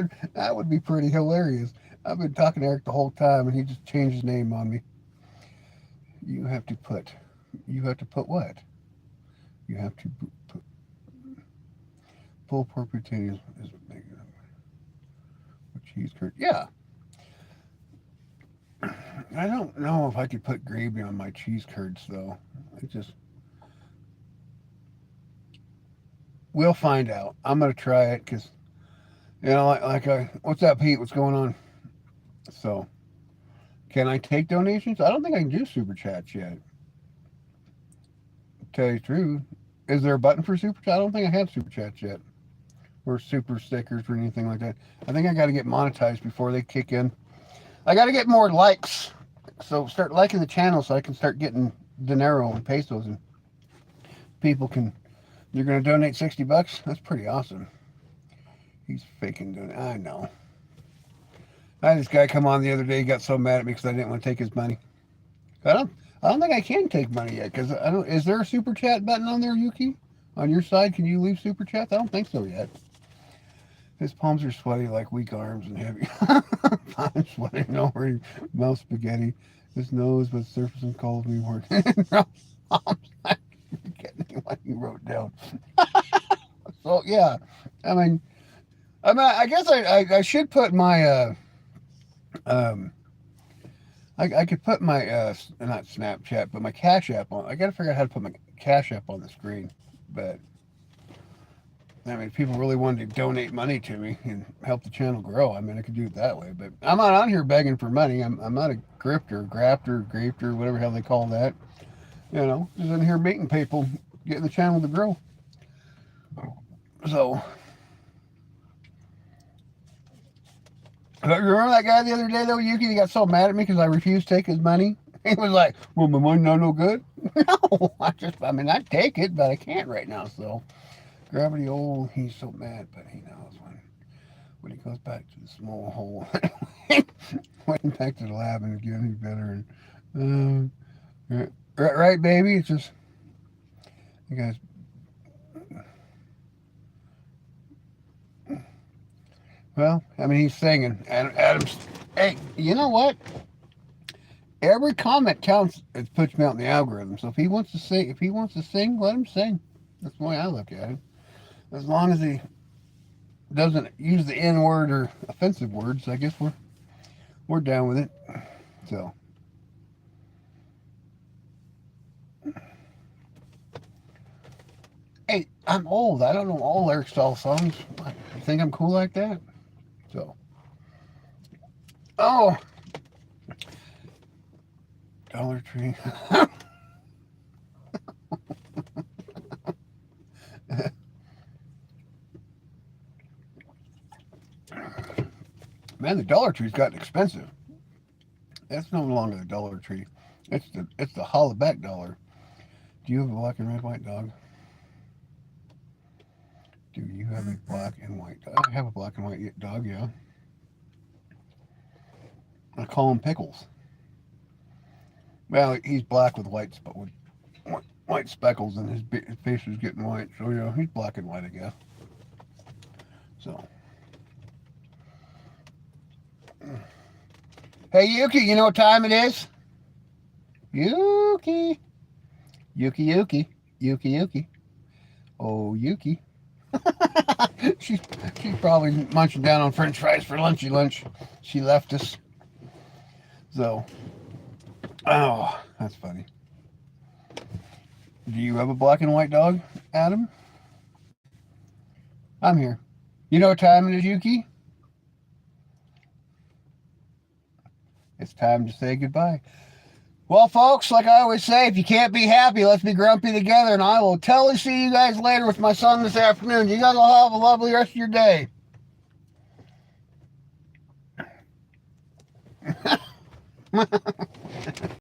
would be pretty hilarious. I've been talking to Eric the whole time, and he just changed his name on me. You have to put. You have to put what? You have to put pulled pork potatoes is making with cheese curd. Yeah, I don't know if I could put gravy on my cheese curds though. I just we'll find out. I'm gonna try it because what's up, Pete? What's going on? So, can I take donations? I don't think I can do super chats yet. To tell you the truth, is there a button for super chat? I don't think I have super chats yet, or super stickers or anything like that. I think I got to get monetized before they kick in. I got to get more likes, so start liking the channel so I can start getting dinero and pesos, and people can. You're gonna donate $60? That's pretty awesome. He's faking doing it. I know. I had this guy come on the other day. He got so mad at me because I didn't want to take his money. I don't. I don't think I can take money yet because I don't. Is there a super chat button on there, Yuki? On your side, can you leave super chats? I don't think so yet. His palms are sweaty like weak arms and heavy. I'm sweating over mouth spaghetti. His nose was surfacing calls me work. I'm forgetting what he wrote down. So yeah, I mean, I guess I should put my um I could put my not Snapchat but my Cash App on. I got to figure out how to put my Cash App on the screen, but. I mean, if people really wanted to donate money to me and help the channel grow, I mean, I could do it that way. But I'm not on here begging for money. I'm not a grifter, grafter, whatever the hell they call that. Just in here meeting people, getting the channel to grow. So, remember that guy the other day, though, Yuki? He got so mad at me because I refused to take his money. He was like, well, my money not no good? No, I take it, but I can't right now, so. Gravity, he's so mad, but he knows when he goes back to the small hole, went back to the lab and again he's better. And right, baby. It's just you guys. Well, I mean, he's singing. Adam's. Hey, you know what? Every comment counts. It puts me out in the algorithm. So if he wants to sing, let him sing. That's the way I look at it. As long as he doesn't use the N word or offensive words, I guess we're down with it. So. Hey, I'm old. I don't know all lyrics to all songs. You think I'm cool like that? So. Oh, Dollar Tree. Man, the Dollar Tree's gotten expensive. That's no longer the Dollar Tree. It's the hollaback dollar. Do you have a black and white dog? Do you have a black and white dog? I have a black and white dog, yeah. I call him Pickles. Well, he's black with white speckles, and his face is getting white. So yeah, he's black and white, I guess. So, hey Yuki, you know what time it is? Yuki, Yuki. Oh Yuki. she's she's probably munching down on French fries for lunch. She left us. So, oh, that's funny. Do you have a black and white dog, Adam? I'm here. You know what time it is, Yuki? It's time to say goodbye. Well, folks, like I always say, if you can't be happy, let's be grumpy together, and I will totally see you guys later with my son this afternoon. You guys will have a lovely rest of your day.